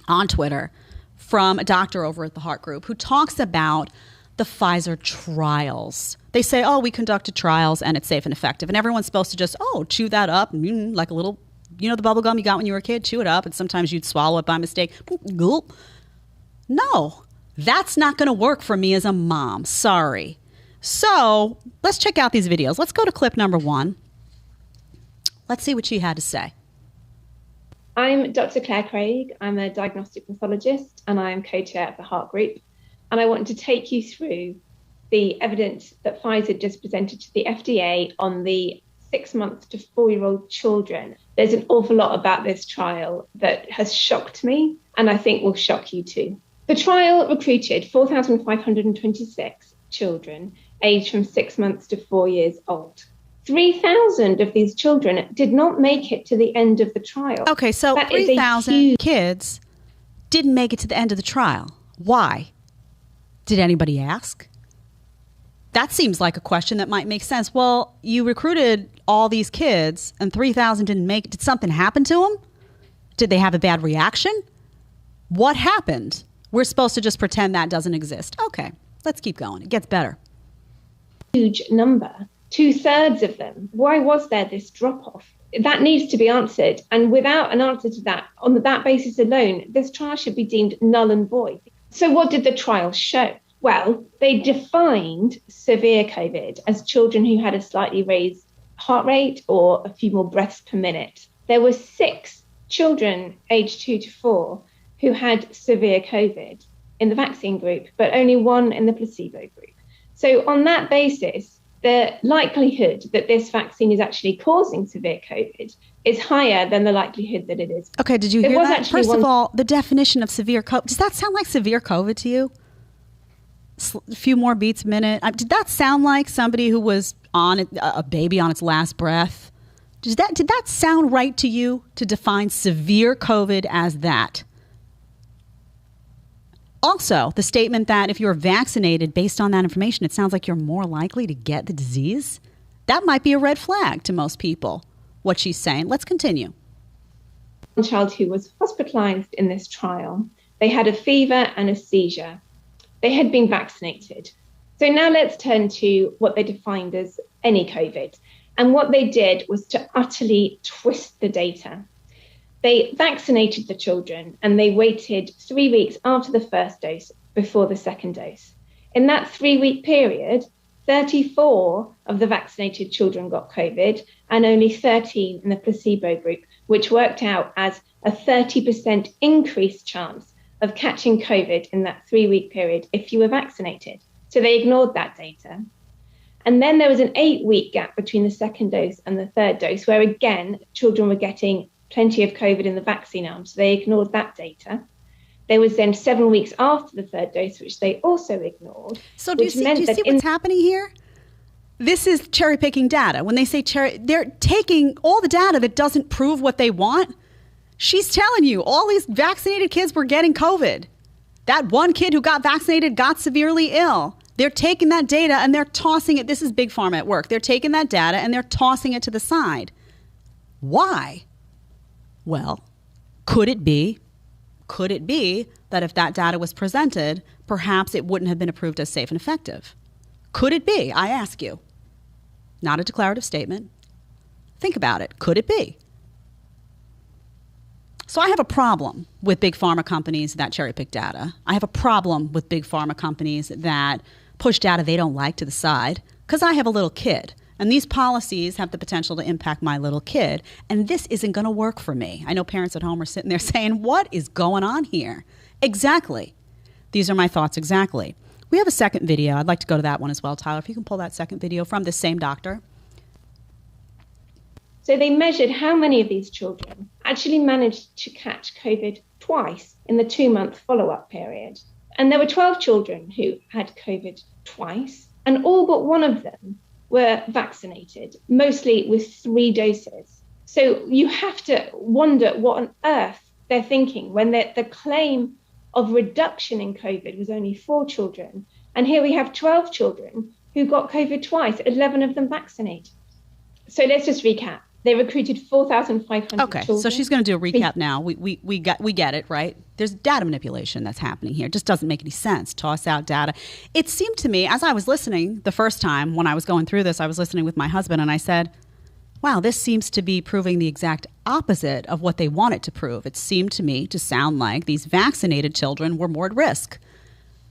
on Twitter from a doctor over at the Heart Group who talks about the Pfizer trials. They say, oh, we conducted trials and it's safe and effective. And everyone's supposed to just, chew that up like a little, the bubble gum you got when you were a kid, chew it up. And sometimes you'd swallow it by mistake. Gulp. No, that's not going to work for me as a mom. Sorry. So let's check out these videos. Let's go to clip number 1. Let's see what she had to say. I'm Dr. Claire Craig. I'm a diagnostic pathologist and I'm co-chair of the Heart Group. And I want to take you through the evidence that Pfizer just presented to the FDA on the 6-month to 4-year-old children. There's an awful lot about this trial that has shocked me and I think will shock you too. The trial recruited 4,526 children aged from 6 months to 4 years old. 3,000 of these children did not make it to the end of the trial. Okay, so 3,000 kids didn't make it to the end of the trial. Why? Did anybody ask? That seems like a question that might make sense. Well, you recruited all these kids and 3,000 didn't make it. Did something happen to them? Did they have a bad reaction? What happened? We're supposed to just pretend that doesn't exist. Okay, let's keep going. It gets better. Huge number, 2/3 of them. Why was there this drop-off? That needs to be answered. And without an answer to that, on that basis alone, this trial should be deemed null and void. So what did the trial show? Well, they defined severe COVID as children who had a slightly raised heart rate or a few more breaths per minute. There were 6 children aged 2 to 4 who had severe COVID in the vaccine group, but only 1 in the placebo group. So on that basis, the likelihood that this vaccine is actually causing severe COVID is higher than the likelihood that it is. Okay, did you hear that? First of all, the definition of severe COVID, does that sound like severe COVID to you? A few more beats a minute. Did that sound like somebody who was on a baby on its last breath? Did that sound right to you to define severe COVID as that? Also, the statement that if you're vaccinated based on that information, it sounds like you're more likely to get the disease. That might be a red flag to most people, what she's saying. Let's continue. One child who was hospitalized in this trial, they had a fever and a seizure. They had been vaccinated. So now let's turn to what they defined as any COVID. And what they did was to utterly twist the data. They vaccinated the children and they waited 3 weeks after the first dose before the second dose. In that 3-week period, 34 of the vaccinated children got COVID and only 13 in the placebo group, which worked out as a 30% increased chance of catching COVID in that 3-week period if you were vaccinated. So they ignored that data. And then there was an 8-week gap between the second dose and the third dose, where again, children were getting plenty of COVID in the vaccine arm, so they ignored that data. There was then 7 weeks after the third dose, which they also ignored. So do you see what's happening here? This is cherry picking data. When they say they're taking all the data that doesn't prove what they want. She's telling you all these vaccinated kids were getting COVID. That one kid who got vaccinated got severely ill. They're taking that data and they're tossing it. This is big pharma at work. They're taking that data and they're tossing it to the side. Why? Well, could it be that if that data was presented, perhaps it wouldn't have been approved as safe and effective? Could it be? I ask you. Not a declarative statement. Think about it. Could it be? So I have a problem with big pharma companies that cherry pick data. I have a problem with big pharma companies that push data they don't like to the side, because I have a little kid. And these policies have the potential to impact my little kid. And this isn't going to work for me. I know parents at home are sitting there saying, what is going on here? Exactly. These are my thoughts exactly. We have a second video. I'd like to go to that one as well, Tyler. If you can pull that second video from this same doctor. So they measured how many of these children actually managed to catch COVID twice in the 2-month follow-up period. And there were 12 children who had COVID twice, and all but one of them were vaccinated, mostly with 3 doses. So you have to wonder what on earth they're thinking when the claim of reduction in COVID was only 4 children. And here we have 12 children who got COVID twice, 11 of them vaccinated. So let's just recap. They recruited 4,500 Okay, children. so she's going to do a recap now. We get it, right? There's data manipulation that's happening here. It just doesn't make any sense. Toss out data. It seemed to me, as I was listening the first time when I was going through this, I was listening with my husband, and I said, wow, this seems to be proving the exact opposite of what they want it to prove. It seemed to me to sound like these vaccinated children were more at risk.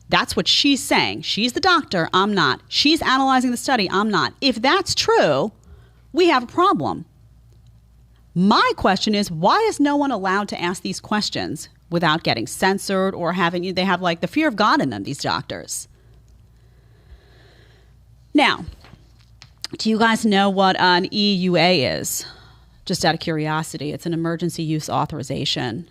That's what she's saying. She's the doctor. I'm not. She's analyzing the study. I'm not. If that's true, we have a problem. My question is, why is no one allowed to ask these questions without getting censored or they have like the fear of God in them, these doctors? Now, do you guys know what an EUA is? Just out of curiosity, it's an emergency use authorization.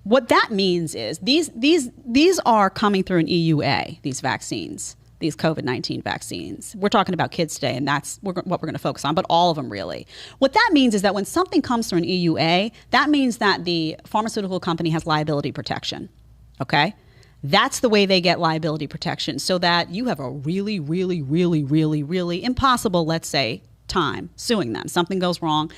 What that means is these are coming through an EUA, these vaccines, these COVID-19 vaccines. We're talking about kids today, and that's what we're going to focus on, but all of them really. What that means is that when something comes through an EUA, that means that the pharmaceutical company has liability protection, okay? That's the way they get liability protection, so that you have a really, really, really, really, really impossible, let's say, time suing them. Something goes wrong.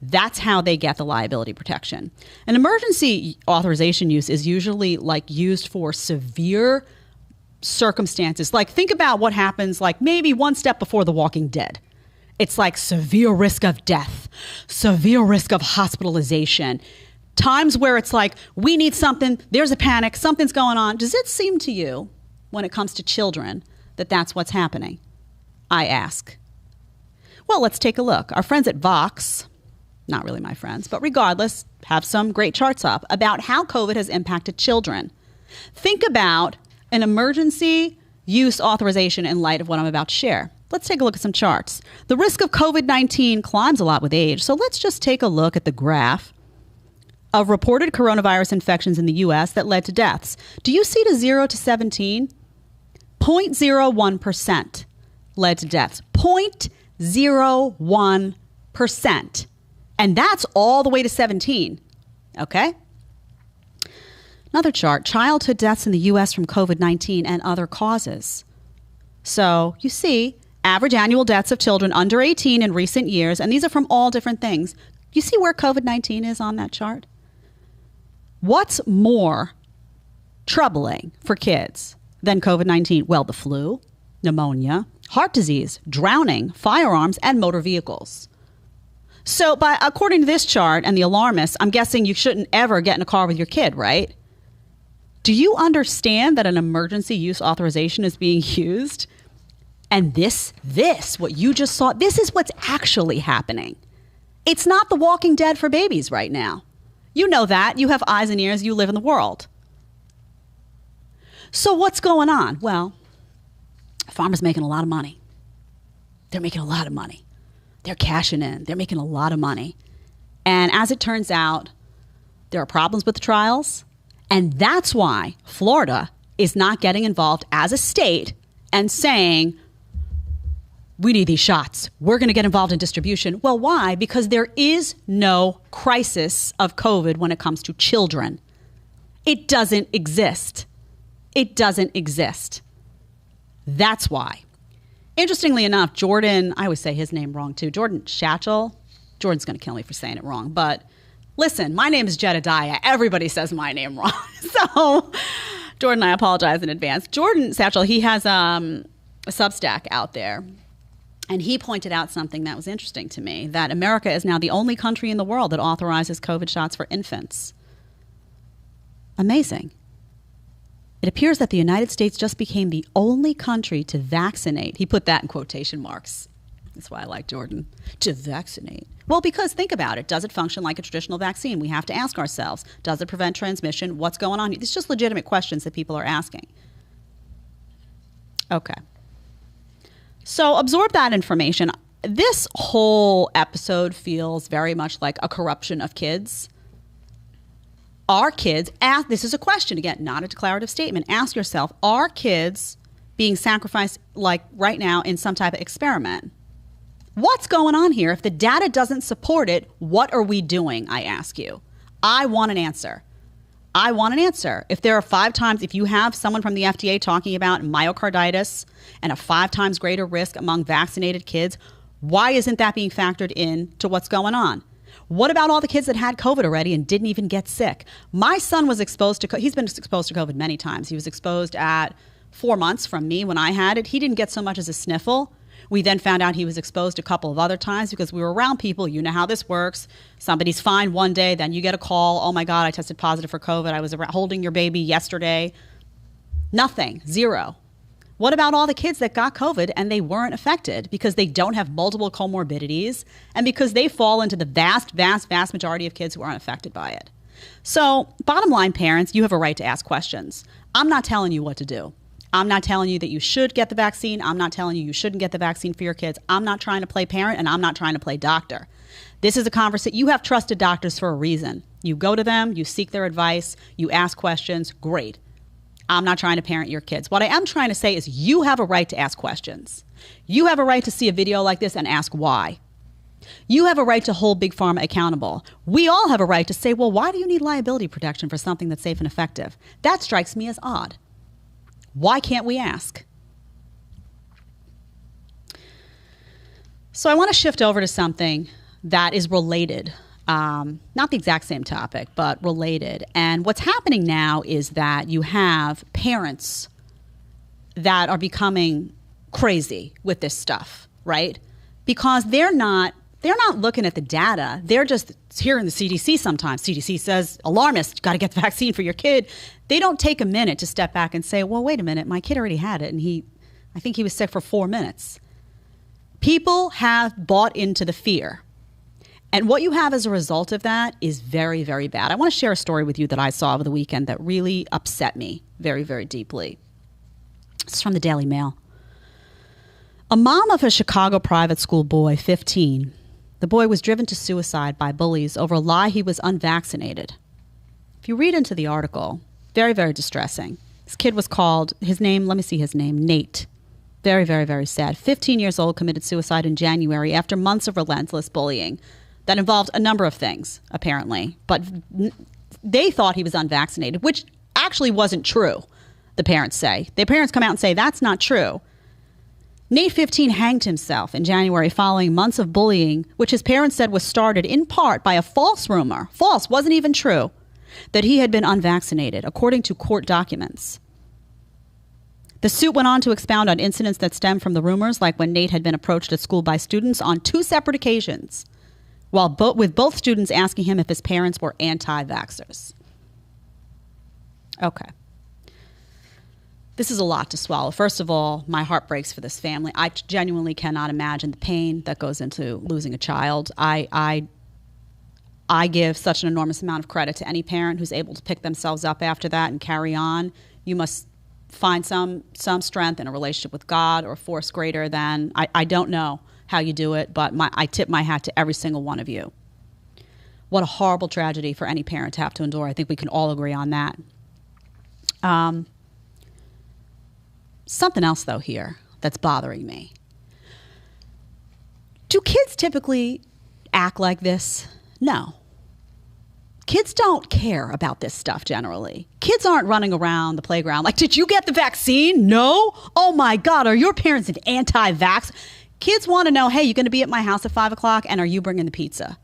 That's how they get the liability protection. An emergency authorization use is usually like used for severe circumstances. Like think about what happens like maybe one step before The Walking Dead. It's like severe risk of death, severe risk of hospitalization, times where it's like we need something, there's a panic, something's going on. Does it seem to you when it comes to children that that's what's happening? I ask. Well, let's take a look. Our friends at Vaxx, not really my friends, but regardless, have some great charts up about how COVID has impacted children. Think about an emergency use authorization in light of what I'm about to share. Let's take a look at some charts. The risk of COVID-19 climbs a lot with age, so let's just take a look at the graph of reported coronavirus infections in the U.S. that led to deaths. Do you see the 0 to 17? 0.01% led to deaths. 0.01%. And that's all the way to 17, okay? Another chart, childhood deaths in the U.S. from COVID-19 and other causes. So you see average annual deaths of children under 18 in recent years, and these are from all different things. You see where COVID-19 is on that chart? What's more troubling for kids than COVID-19? Well, the flu, pneumonia, heart disease, drowning, firearms, and motor vehicles. So according to this chart and the alarmists, I'm guessing you shouldn't ever get in a car with your kid, right? Do you understand that an emergency use authorization is being used? And this, what you just saw, this is what's actually happening. It's not The Walking Dead for babies right now. You know that. You have eyes and ears. You live in the world. So what's going on? Well, farmers making a lot of money. They're making a lot of money. They're cashing in. They're making a lot of money. And as it turns out, there are problems with the trials. And that's why Florida is not getting involved as a state and saying, we need these shots. We're going to get involved in distribution. Well, why? Because there is no crisis of COVID when it comes to children. It doesn't exist. It doesn't exist. That's why. Interestingly enough, Jordan, I always say his name wrong too, Jordan Schachel. Jordan's going to kill me for saying it wrong, but listen, my name is Jedediah. Everybody says my name wrong. So, Jordan, I apologize in advance. Jordan Schachel, he has a Substack out there, and he pointed out something that was interesting to me, that America is now the only country in the world that authorizes COVID shots for infants. Amazing. It appears that the United States just became the only country to vaccinate. He put that in quotation marks. That's why I like Jordan. To vaccinate. Well, because think about it. Does it function like a traditional vaccine? We have to ask ourselves, does it prevent transmission? What's going on? It's just legitimate questions that people are asking. Okay. So absorb that information. This whole episode feels very much like a corruption of kids. Are kids, this is a question, again, not a declarative statement. Ask yourself, are kids being sacrificed like right now in some type of experiment? What's going on here? If the data doesn't support it, what are we doing? I ask you. I want an answer. I want an answer. If there are 5 times, if you have someone from the FDA talking about myocarditis and a 5 times greater risk among vaccinated kids, why isn't that being factored in to what's going on? What about all the kids that had COVID already and didn't even get sick? My son was exposed to, he's been exposed to COVID many times. He was exposed at 4 months from me when I had it. He didn't get so much as a sniffle. We then found out he was exposed a couple of other times because we were around people. You know how this works. Somebody's fine one day, then you get a call. Oh my God, I tested positive for COVID. I was holding your baby yesterday. Nothing, 0. What about all the kids that got COVID and they weren't affected because they don't have multiple comorbidities and because they fall into the vast, vast, vast majority of kids who aren't affected by it? So bottom line, parents, you have a right to ask questions. I'm not telling you what to do. I'm not telling you that you should get the vaccine. I'm not telling you you shouldn't get the vaccine for your kids. I'm not trying to play parent and I'm not trying to play doctor. This is a conversation. You have trusted doctors for a reason. You go to them, you seek their advice, you ask questions. Great. I'm not trying to parent your kids. What I am trying to say is you have a right to ask questions. You have a right to see a video like this and ask why. You have a right to hold Big Pharma accountable. We all have a right to say, well, why do you need liability protection for something that's safe and effective? That strikes me as odd. Why can't we ask? So I want to shift over to something that is related. Not the exact same topic, but related. And what's happening now is that you have parents that are becoming crazy with this stuff, right? Because they're not looking at the data. They're just hearing the CDC sometimes. CDC says, alarmist, you got to get the vaccine for your kid. They don't take a minute to step back and say, well, wait a minute, my kid already had it, and I think he was sick for 4 minutes. People have bought into the fear. And what you have as a result of that is very, very bad. I want to share a story with you that I saw over the weekend that really upset me very, very deeply. It's from the Daily Mail. A mom of a Chicago private school boy, 15, the boy was driven to suicide by bullies over a lie he was unvaccinated. If you read into the article, very, very distressing. This kid was called, his name, let me see his name, Nate. Very, very, very sad. 15 years old, committed suicide in January after months of relentless bullying that involved a number of things, apparently. But they thought he was unvaccinated, which actually wasn't true, the parents say. The parents come out and say, that's not true. Nate, 15, hanged himself in January following months of bullying, which his parents said was started in part by a false rumor, false, wasn't even true, that he had been unvaccinated, according to court documents. The suit went on to expound on incidents that stemmed from the rumors, like when Nate had been approached at school by students on 2 separate occasions, with both students asking him if his parents were anti-vaxxers. Okay. This is a lot to swallow. First of all, my heart breaks for this family. I genuinely cannot imagine the pain that goes into losing a child. I give such an enormous amount of credit to any parent who's able to pick themselves up after that and carry on. You must find some strength in a relationship with God or a force greater than. I don't know how you do it, but I tip my hat to every single one of you. What a horrible tragedy for any parent to have to endure. I think we can all agree on that. Something else, though, here that's bothering me. Do kids typically act like this? No. Kids don't care about this stuff generally. Kids aren't running around the playground like, did you get the vaccine? No? Oh my God, are your parents an anti-vax? Kids want to know, hey, you going to be at my house at 5 o'clock and are you bringing the pizza?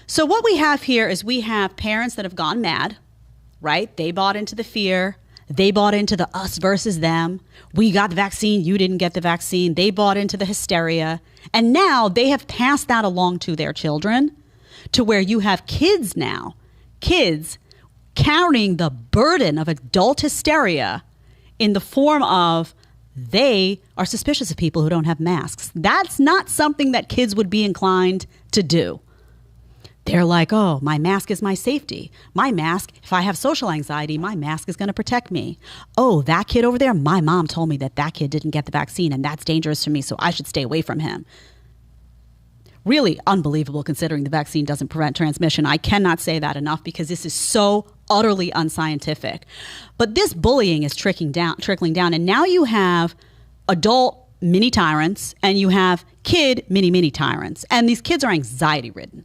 So what we have here is we have parents that have gone mad, right? They bought into the fear. They bought into the us versus them. We got the vaccine. You didn't get the vaccine. They bought into the hysteria. And now they have passed that along to their children to where you have kids now, kids carrying the burden of adult hysteria in the form of they are suspicious of people who don't have masks. That's not something that kids would be inclined to do. They're like, oh, my mask is my safety. My mask, if I have social anxiety, my mask is going to protect me. Oh, that kid over there, my mom told me that kid didn't get the vaccine and that's dangerous to me, so I should stay away from him. Really unbelievable considering the vaccine doesn't prevent transmission. I cannot say that enough because this is so utterly unscientific. But this bullying is trickling down. And now you have adult mini tyrants and you have kid mini tyrants. And these kids are anxiety ridden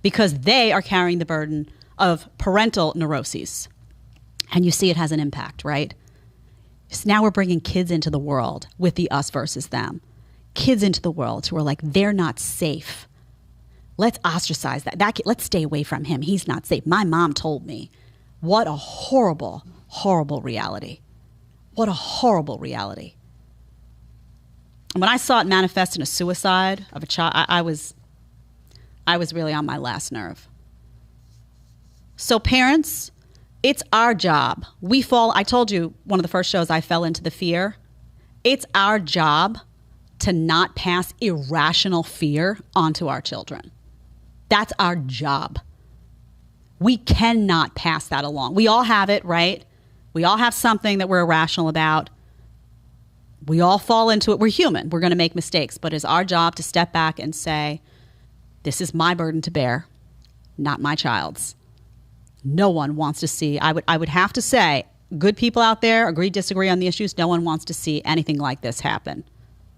because they are carrying the burden of parental neuroses. And you see it has an impact, right? So now we're bringing kids into the world with the us versus them. Kids into the world who are like, they're not safe. Let's ostracize that kid. Let's stay away from him. He's not safe. My mom told me. What a horrible, horrible reality. What a horrible reality. And when I saw it manifest in a suicide of a child, I was really on my last nerve. So parents, it's our job. I told you one of the first shows I fell into the fear. It's our job to not pass irrational fear onto our children. That's our job. We cannot pass that along. We all have it, right? We all have something that we're irrational about. We all fall into it. We're human. We're going to make mistakes. But it's our job to step back and say, this is my burden to bear, not my child's. No one wants to see. I would have to say, good people out there agree, disagree on the issues. No one wants to see anything like this happen.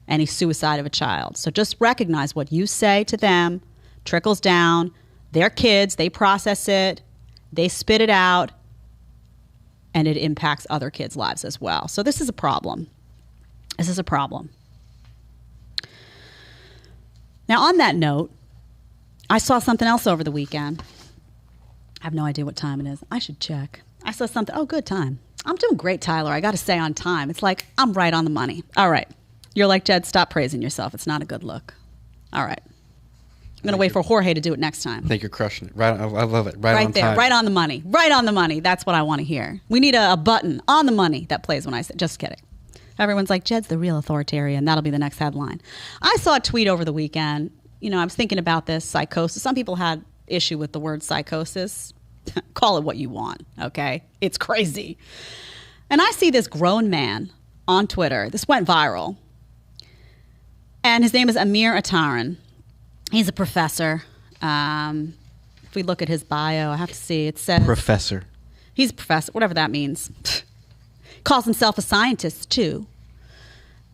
Any suicide of a child. So just recognize what you say to them trickles down. They're kids. They process it. They spit it out. And it impacts other kids' lives as well. So this is a problem. This is a problem. Now, on that note, I saw something else over the weekend. I have no idea what time it is. I should check. I saw something. Oh, good time. I'm doing great, Tyler. I got to stay on time. It's like I'm right on the money. All right. You're like, Jed, stop praising yourself. It's not a good look. All right. I'm going to wait for Jorge to do it next time. I think you're crushing it. Right, I love it. Right on there, time. right on the money. Right on the money. That's what I want to hear. We need a button on the money that plays when I say, just kidding. Everyone's like, Jed's the real authoritarian. That'll be the next headline. I saw a tweet over the weekend. You know, I was thinking about this psychosis. Some people had issue with the word psychosis. Call it what you want, okay? It's crazy. And I see this grown man on Twitter. This went viral. And his name is Amir Attaran. He's a professor. If we look at his bio, I have to see. It says professor. He's a professor, whatever that means. Calls himself a scientist too.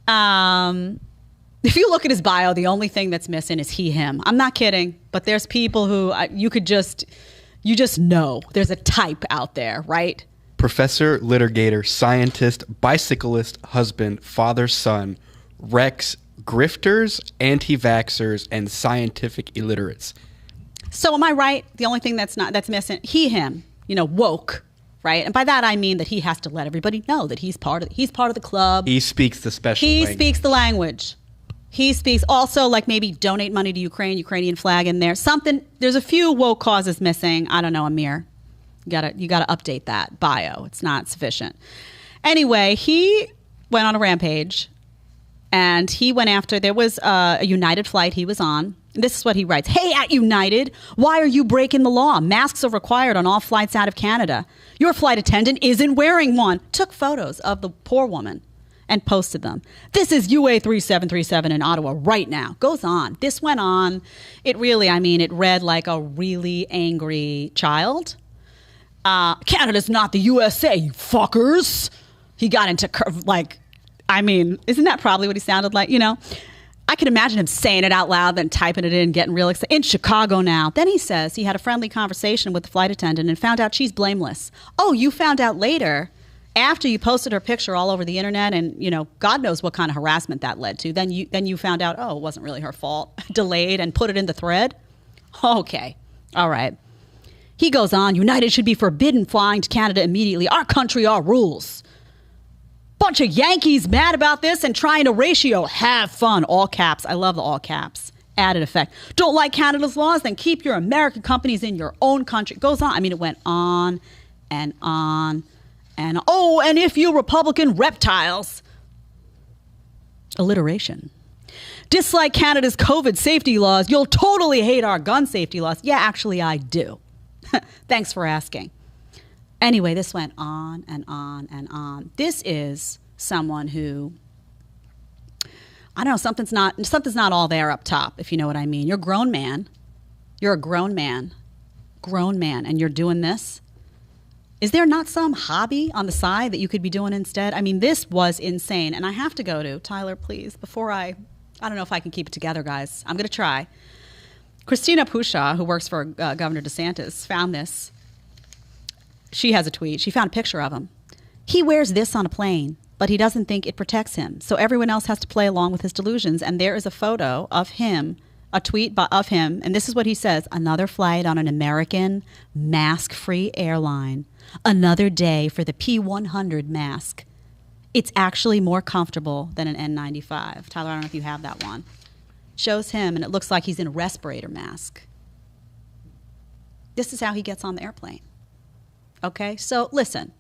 If you look at his bio, the only thing that's missing is he, him. I'm not kidding, but there's people who you just know. There's a type out there, right? Professor, litigator, scientist, bicyclist, husband, father, son, Rex, grifters, anti-vaxxers, and scientific illiterates. So am I right? The only thing that's missing, he, him, woke, right? And by that I mean that he has to let everybody know that he's part of the club. He speaks the special language. He speaks the language. He speaks also like maybe donate money to Ukrainian flag in there. Something, there's a few woke causes missing. I don't know, Amir. You gotta update that bio. It's not sufficient. Anyway, he went on a rampage. And he went after, there was a United flight he was on. This is what he writes. Hey, at United, why are you breaking the law? Masks are required on all flights out of Canada. Your flight attendant isn't wearing one. Took photos of the poor woman and posted them. This is UA 3737 in Ottawa right now. Goes on. This went on. It read like a really angry child. Canada's not the USA, you fuckers. He got into isn't that probably what he sounded like? I can imagine him saying it out loud, then typing it in, getting real excited. In Chicago now. Then he says he had a friendly conversation with the flight attendant and found out she's blameless. Oh, you found out later after you posted her picture all over the internet and, God knows what kind of harassment that led to. Then you found out, oh, it wasn't really her fault. Delayed and put it in the thread. Okay. All right. He goes on, United should be forbidden flying to Canada immediately. Our country, our rules. Bunch of Yankees mad about this and trying to ratio. Have fun. All caps. I love the all caps. Added effect. Don't like Canada's laws? Then keep your American companies in your own country. Goes on. It went on and on and oh, and if you Republican reptiles. Alliteration. Dislike Canada's COVID safety laws. You'll totally hate our gun safety laws. Yeah, actually, I do. Thanks for asking. Anyway, this went on and on and on. This is someone who I don't know, something's not all there up top, if you know what I mean. You're a grown man. You're a grown man, and you're doing this. Is there not some hobby on the side that you could be doing instead? I mean, this was insane. And I have to go to, Tyler, please, before I don't know if I can keep it together, guys. I'm going to try. Christina Pushaw, who works for Governor DeSantis, found this. She has a tweet. She found a picture of him. He wears this on a plane, but he doesn't think it protects him. So everyone else has to play along with his delusions. And there is a photo of him, a tweet of him. And this is what he says: another flight on an American mask-free airline. Another day for the P100 mask. It's actually more comfortable than an N95. Tyler, I don't know if you have that one. Shows him, and it looks like he's in a respirator mask. This is how he gets on the airplane. Okay, so listen.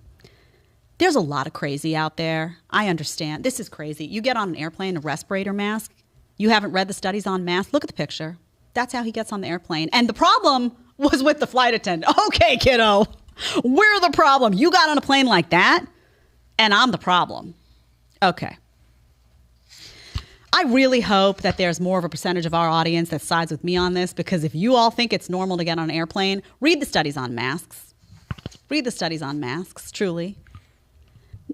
There's a lot of crazy out there. I understand. This is crazy. You get on an airplane, a respirator mask. You haven't read the studies on masks. Look at the picture. That's how he gets on the airplane. And the problem was with the flight attendant. Okay, kiddo. We're the problem. You got on a plane like that, and I'm the problem. Okay. I really hope that there's more of a percentage of our audience that sides with me on this, because if you all think it's normal to get on an airplane, read the studies on masks. Read the studies on masks, truly.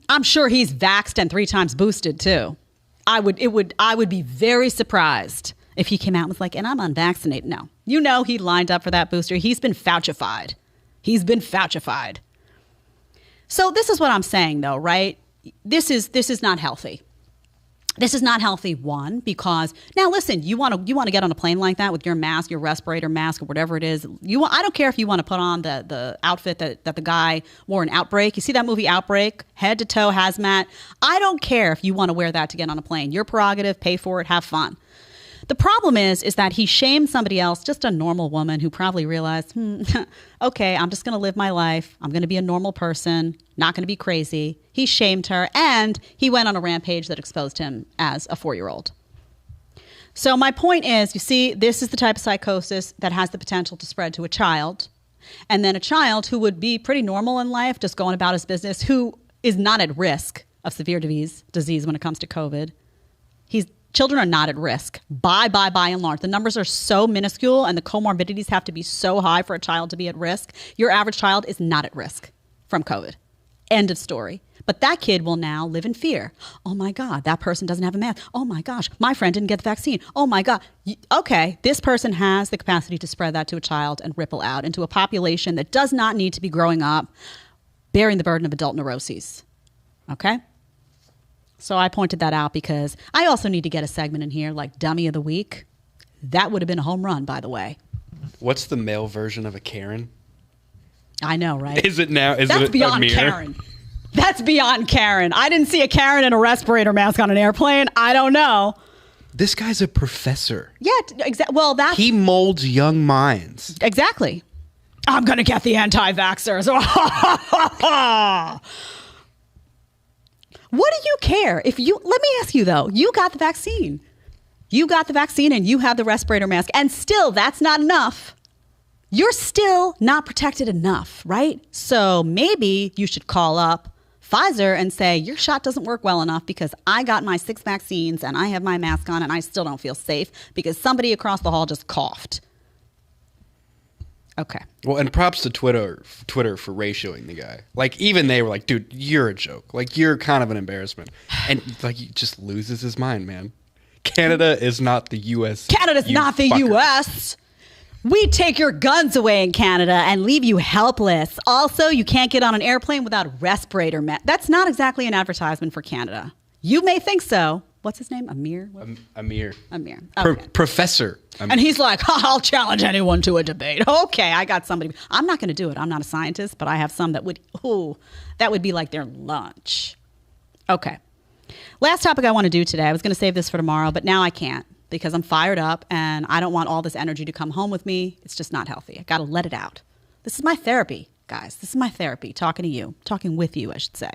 I'm sure he's vaxxed and 3 times boosted, too. I would be very surprised if he came out and was like, and I'm unvaccinated. No. You know he lined up for that booster. He's been Faucified. He's been Faucified. So this is what I'm saying, though, right? This is not healthy. This is not healthy, one, because now listen, you want to get on a plane like that with your mask, your respirator mask, or whatever it is. I don't care if you want to put on the outfit that the guy wore in Outbreak. You see that movie Outbreak, head to toe hazmat. I don't care if you want to wear that to get on a plane. Your prerogative, pay for it, have fun. The problem is that he shamed somebody else, just a normal woman who probably realized, okay, I'm just going to live my life. I'm going to be a normal person, not going to be crazy. He shamed her, and he went on a rampage that exposed him as a 4-year-old. So my point is, you see, this is the type of psychosis that has the potential to spread to a child. And then a child who would be pretty normal in life, just going about his business, who is not at risk of severe disease when it comes to COVID. Children are not at risk by and large. The numbers are so minuscule and the comorbidities have to be so high for a child to be at risk. Your average child is not at risk from COVID. End of story. But that kid will now live in fear. Oh my God, that person doesn't have a mask. Oh my gosh, my friend didn't get the vaccine. Oh my God. Okay, this person has the capacity to spread that to a child and ripple out into a population that does not need to be growing up bearing the burden of adult neuroses. Okay? So I pointed that out because I also need to get a segment in here like Dummy of the Week. That would have been a home run, by the way. What's the male version of a Karen? I know, right? Is it now? That's beyond Karen. That's beyond Karen. I didn't see a Karen in a respirator mask on an airplane. I don't know. This guy's a professor. Yeah, exactly. Well, he molds young minds. Exactly. I'm going to get the anti-vaxxers. What do you care if let me ask you though, you got the vaccine. You got the vaccine and you have the respirator mask, and still that's not enough. You're still not protected enough, right? So maybe you should call up Pfizer and say, your shot doesn't work well enough because I got my 6 vaccines and I have my mask on and I still don't feel safe because somebody across the hall just coughed. Okay. Well, and props to Twitter for ratioing the guy. Like, even they were like, dude, you're a joke. Like, you're kind of an embarrassment. And, like, he just loses his mind, man. Canada is not the U.S. Canada's not the U.S. We take your guns away in Canada and leave you helpless. Also, you can't get on an airplane without a respirator mask. That's not exactly an advertisement for Canada. You may think so. What's his name? Amir? Amir. Okay. Professor. Amir. And he's like, I'll challenge anyone to a debate. Okay, I got somebody. I'm not going to do it. I'm not a scientist, but I have some that would be like their lunch. Okay. Last topic I want to do today. I was going to save this for tomorrow, but now I can't because I'm fired up and I don't want all this energy to come home with me. It's just not healthy. I got to let it out. This is my therapy, guys. This is my therapy. Talking to you. Talking with you, I should say.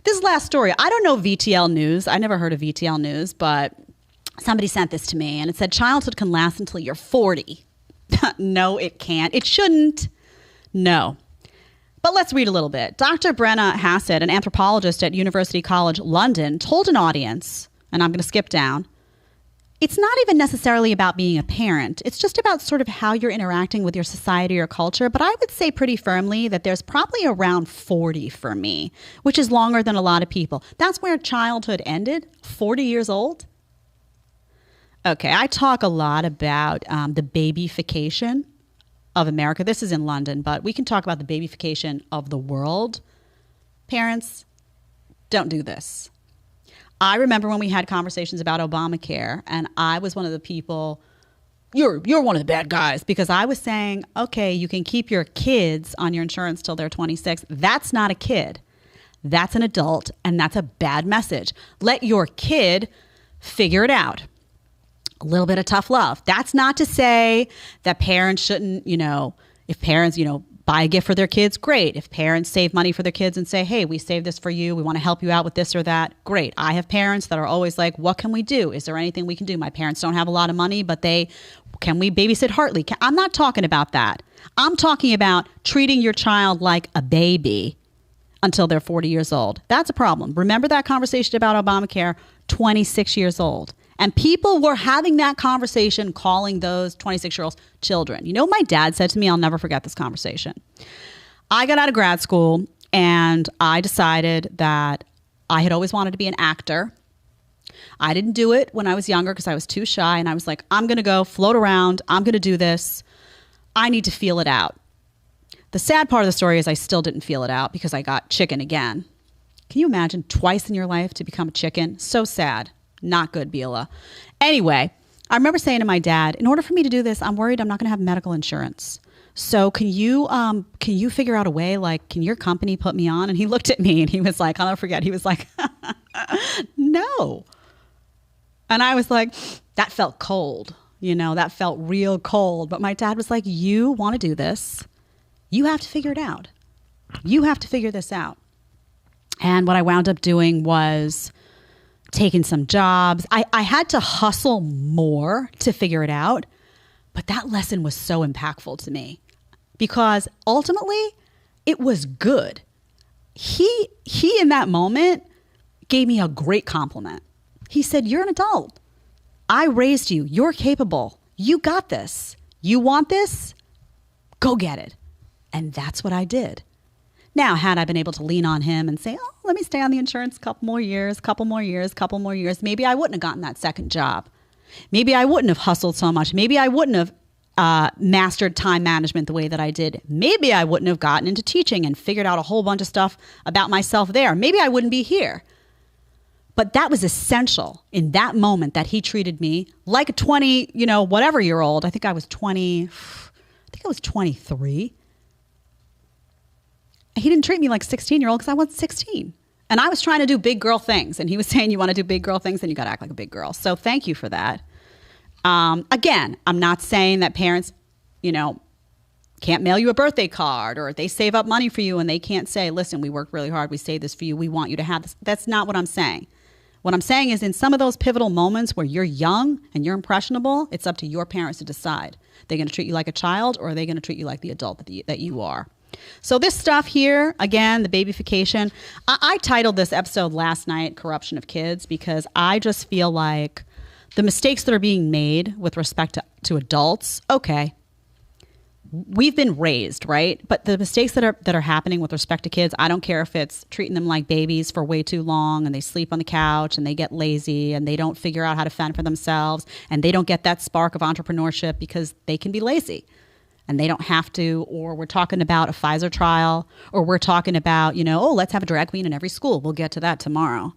This last story, I don't know VTL News. I never heard of VTL News, but somebody sent this to me, and it said childhood can last until you're 40. No, it can't. It shouldn't. No. But let's read a little bit. Dr. Brenna Hassett, an anthropologist at University College London, told an audience, and I'm going to skip down, it's not even necessarily about being a parent. It's just about sort of how you're interacting with your society or culture. But I would say pretty firmly that there's probably around 40 for me, which is longer than a lot of people. That's where childhood ended, 40 years old. Okay, I talk a lot about the babyfication of America. This is in London, but we can talk about the babyfication of the world. Parents, don't do this. I remember when we had conversations about Obamacare, and I was one of the people, you're one of the bad guys, because I was saying, okay, you can keep your kids on your insurance till they're 26. That's not a kid. That's an adult, and that's a bad message. Let your kid figure it out. A little bit of tough love. That's not to say that parents shouldn't, if parents, buy a gift for their kids, great. If parents save money for their kids and say, hey, we saved this for you, we want to help you out with this or that, great. I have parents that are always like, what can we do? Is there anything we can do? My parents don't have a lot of money, but can we babysit Hartley? I'm not talking about that. I'm talking about treating your child like a baby until they're 40 years old. That's a problem. Remember that conversation about Obamacare, 26 years old. And people were having that conversation, calling those 26-year-olds children. You know what my dad said to me? I'll never forget this conversation. I got out of grad school and I decided that I had always wanted to be an actor. I didn't do it when I was younger because I was too shy. And I was like, I'm going to go float around. I'm going to do this. I need to feel it out. The sad part of the story is I still didn't feel it out because I got chicken again. Can you imagine twice in your life to become a chicken? So sad. Not good, Bila. Anyway, I remember saying to my dad, in order for me to do this, I'm worried I'm not going to have medical insurance. So can you figure out a way, like, can your company put me on? And he looked at me and he was like, I'll never forget. He was like, no. And I was like, that felt cold. That felt real cold. But my dad was like, you want to do this. You have to figure it out. You have to figure this out. And what I wound up doing was taking some jobs. I had to hustle more to figure it out, but that lesson was so impactful to me because ultimately it was good. He in that moment gave me a great compliment. He said, you're an adult. I raised you. You're capable. You got this. You want this? Go get it. And that's what I did. Now, had I been able to lean on him and say, oh, let me stay on the insurance a couple more years, maybe I wouldn't have gotten that second job. Maybe I wouldn't have hustled so much. Maybe I wouldn't have mastered time management the way that I did. Maybe I wouldn't have gotten into teaching and figured out a whole bunch of stuff about myself there. Maybe I wouldn't be here. But that was essential in that moment that he treated me like a 20, whatever year old. I think I was 20. I think I was 23. He didn't treat me like a 16-year-old because I wasn't 16. And I was trying to do big girl things. And he was saying, you want to do big girl things, then you got to act like a big girl. So thank you for that. Again, I'm not saying that parents, can't mail you a birthday card or they save up money for you and they can't say, listen, we worked really hard. We saved this for you. We want you to have this. That's not what I'm saying. What I'm saying is in some of those pivotal moments where you're young and you're impressionable, it's up to your parents to decide. They're going to treat you like a child or are they going to treat you like the adult that you are? So this stuff here, again, the babyfication, I titled this episode last night, Corruption of Kids, because I just feel like the mistakes that are being made with respect to adults, okay, we've been raised, right? But the mistakes that are happening with respect to kids, I don't care if it's treating them like babies for way too long and they sleep on the couch and they get lazy and they don't figure out how to fend for themselves and they don't get that spark of entrepreneurship because they can be lazy. And they don't have to, or we're talking about a Pfizer trial, or we're talking about, let's have a drag queen in every school. We'll get to that tomorrow.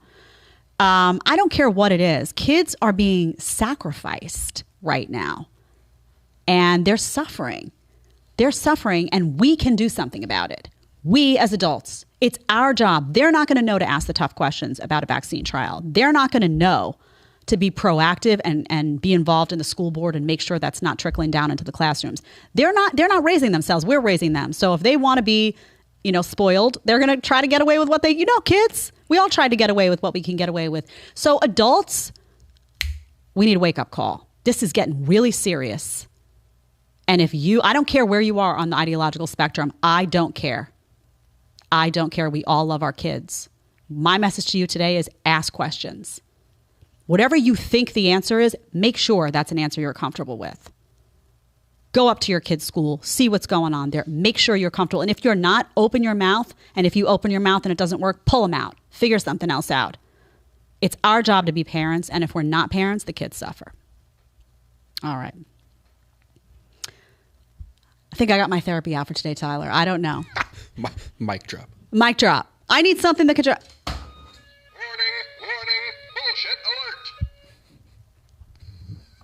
I don't care what it is. Kids are being sacrificed right now, and they're suffering. They're suffering, and we can do something about it. We as adults, it's our job. They're not going to know to ask the tough questions about a vaccine trial. They're not going to know to be proactive and be involved in the school board and make sure that's not trickling down into the classrooms. They're not raising themselves. We're raising them. So if they want to be, spoiled, they're going to try to get away with what they, kids, we all try to get away with what we can get away with. So adults, we need a wake up call. This is getting really serious. And I don't care where you are on the ideological spectrum. I don't care. We all love our kids. My message to you today is ask questions. Whatever you think the answer is, make sure that's an answer you're comfortable with. Go up to your kid's school, see what's going on there. Make sure you're comfortable. And if you're not, open your mouth. And if you open your mouth and it doesn't work, pull them out. Figure something else out. It's our job to be parents. And if we're not parents, the kids suffer. All right. I think I got my therapy out for today, Tyler. I don't know. Mic drop. Mic drop. I need something that could drop. Warning, bullshit alert.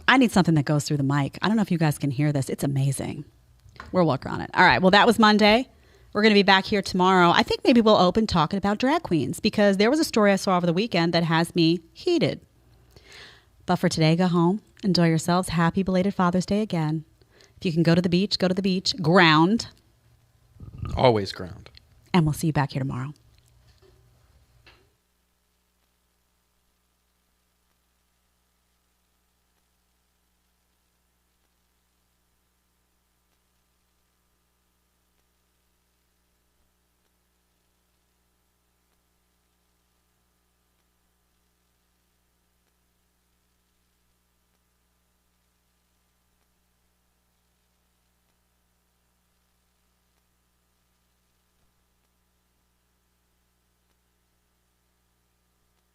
I need something that goes through the mic. I don't know if you guys can hear this. It's amazing. We're working on it. All right. Well, that was Monday. We're going to be back here tomorrow. I think maybe we'll open talking about drag queens because there was a story I saw over the weekend that has me heated. But for today, go home. Enjoy yourselves. Happy belated Father's Day again. If you can go to the beach, go to the beach. Ground. Always ground. And we'll see you back here tomorrow.